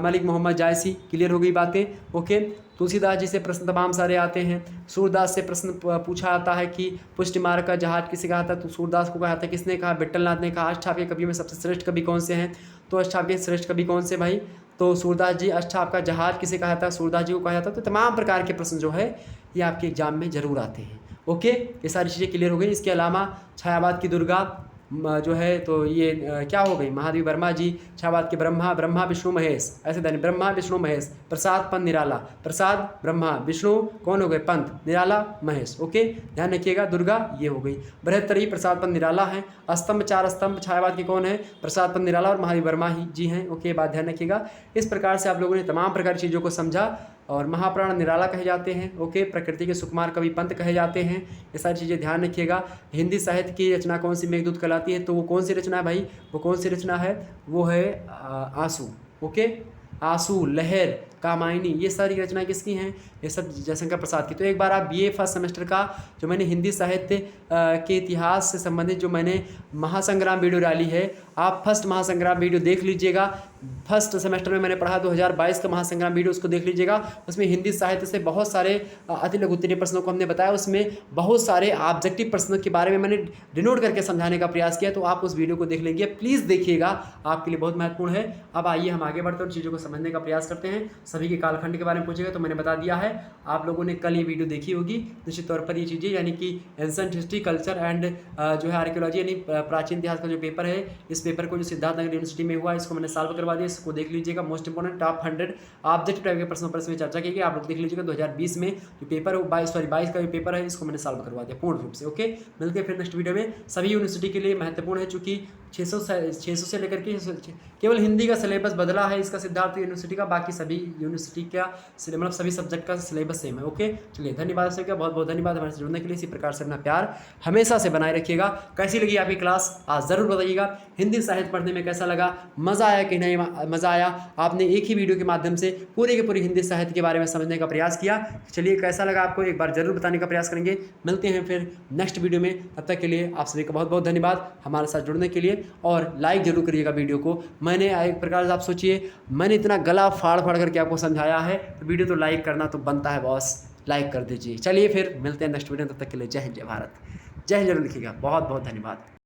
मलिक मोहम्मद जायसी, क्लियर हो गई बातें, ओके। तुलसीदास जी से प्रश्न तमाम सारे आते हैं। सूरदास से प्रश्न पूछा जाता है कि पुष्ट मार्ग का जहाज किसे कहा था? तो सूरदास को कहा था, किसने कहा? विट्ठलनाथ ने कहा। अष्टावक्र कवियों में सबसे श्रेष्ठ कवि कौन से हैं? तो अष्टावक्र श्रेष्ठ कवि कौन से भाई? तो सूरदास जी। अष्टावक्र का जहाज किसे कहा था? सूरदास जी को कहा जाता है। तो तमाम प्रकार के प्रश्न जो है ये आपके एग्जाम में जरूर आते हैं, ओके। ये सारी चीज़ें क्लियर हो गई। इसके अलावा छायावाद की दुर्गा जो है, तो ये क्या हो गई? महादेवी वर्मा जी। छायावाद के ब्रह्मा विष्णु महेश, ऐसे दैन ब्रह्मा विष्णु महेश। प्रसाद पंत निराला, प्रसाद ब्रह्मा, विष्णु कौन हो गए? पंत, निराला महेश, ओके, ध्यान रखिएगा। दुर्गा ये हो गई। बृहत्तरी प्रसाद पंत निराला हैं। स्तंभ, 4 स्तंभ छायावाद के कौन है? प्रसाद पंत निराला और महादेवी वर्मा ही जी हैं, ओके, बात ध्यान रखिएगा। इस प्रकार से आप लोगों ने तमाम प्रकार की चीज़ों को समझा। और महाप्राण निराला कहे जाते हैं, ओके। प्रकृति के सुकुमार कवि पंत कहे जाते हैं, ये सारी चीज़ें ध्यान रखिएगा। हिंदी साहित्य की रचना कौन सी? मेघदूत कहलाती है। तो वो कौन सी रचना है भाई? वो कौन सी रचना है? वो है आंसू, ओके। आंसू, लहर, कामायनी, ये सारी रचनाएं किसकी हैं? ये सब जयशंकर प्रसाद की। तो एक बार आप BA फर्स्ट सेमेस्टर का जो मैंने हिंदी साहित्य के इतिहास से संबंधित जो मैंने महासंग्राम वीडियो डाली है, आप फर्स्ट महासंग्राम वीडियो देख लीजिएगा। फर्स्ट सेमेस्टर में मैंने पढ़ा 2022 का महासंग्राम वीडियो, उसको देख लीजिएगा। उसमें हिंदी साहित्य से बहुत सारे अति लघु उत्तरीय प्रश्नों को हमने बताया। उसमें बहुत सारे ऑब्जेक्टिव प्रश्नों के बारे में मैंने डिनोट करके समझाने का प्रयास किया। तो आप उस वीडियो को देख लीजिए, प्लीज़ देखिएगा, आपके लिए बहुत महत्वपूर्ण है। अब आइए हम आगे बढ़ते हैं और चीज़ों को समझने का प्रयास करते हैं। सभी के कालखंड के बारे में पूछेगा तो मैंने बता दिया है, आप लोगों ने कल ये वीडियो देखी होगी। निश्चित तौर पर ये चीज़ें यानी कि एंसेंट हिस्ट्री, कल्चर एंड जो है आर्कियोलॉजी यानी प्राचीन इतिहास का जो पेपर है, इस पेपर को जो सिद्धार्थनगर यूनिवर्सिटी में हुआ है इसको मैंने सॉल्व करवा दिया। इसको देख लीजिएगा। Most important top 100 objective type के प्रश्नों पर इसमें चर्चा की गई, आप लोग देख लीजिएगा। 2020 में जो पेपर है 22 का जो पेपर है इसको मैंने सॉल्व करवा दिया पूर्ण रूप से, ओके। मिलते हैं फिर नेक्स्ट वीडियो में। सभी यूनिवर्सिटी के लिए महत्वपूर्ण है, चूँकि 600 से लेकर के केवल हिंदी का सिलेबस बदला है इसका सिद्धार्थ यूनिवर्सिटी का, बाकी सभी यूनिवर्सिटी का मतलब सभी सब्जेक्ट का सिलेबस सेम है, ओके। चलिए धन्यवाद सभी का, बहुत बहुत धन्यवाद हमारे से जुड़ने के लिए। इसी प्रकार से अपना प्यार हमेशा से बनाए रखिएगा। कैसी लगी आपकी क्लास आज ज़रूर बताइएगा। हिंदी साहित्य पढ़ने में कैसा लगा? मज़ा आया कि नहीं मज़ा आया? आपने एक ही वीडियो के माध्यम से पूरे के पूरे हिंदी साहित्य के बारे में समझने का प्रयास किया। चलिए कैसा लगा आपको एक बार जरूर बताने का प्रयास करेंगे। मिलते हैं फिर नेक्स्ट वीडियो में, तब तक के लिए आप सभी का बहुत बहुत धन्यवाद हमारे साथ जुड़ने के लिए। और लाइक जरूर करिएगा वीडियो को। मैंने एक प्रकार से आप सोचिए मैंने इतना गला फाड़ फाड़ करके आपको समझाया है, तो वीडियो तो लाइक करना तो बनता है बॉस, लाइक कर दीजिए। चलिए फिर मिलते हैं नेक्स्ट वीडियो, तब तक के लिए जय हिंद जय भारत। जय हिंद जरूर लिखिएगा। बहुत बहुत धन्यवाद।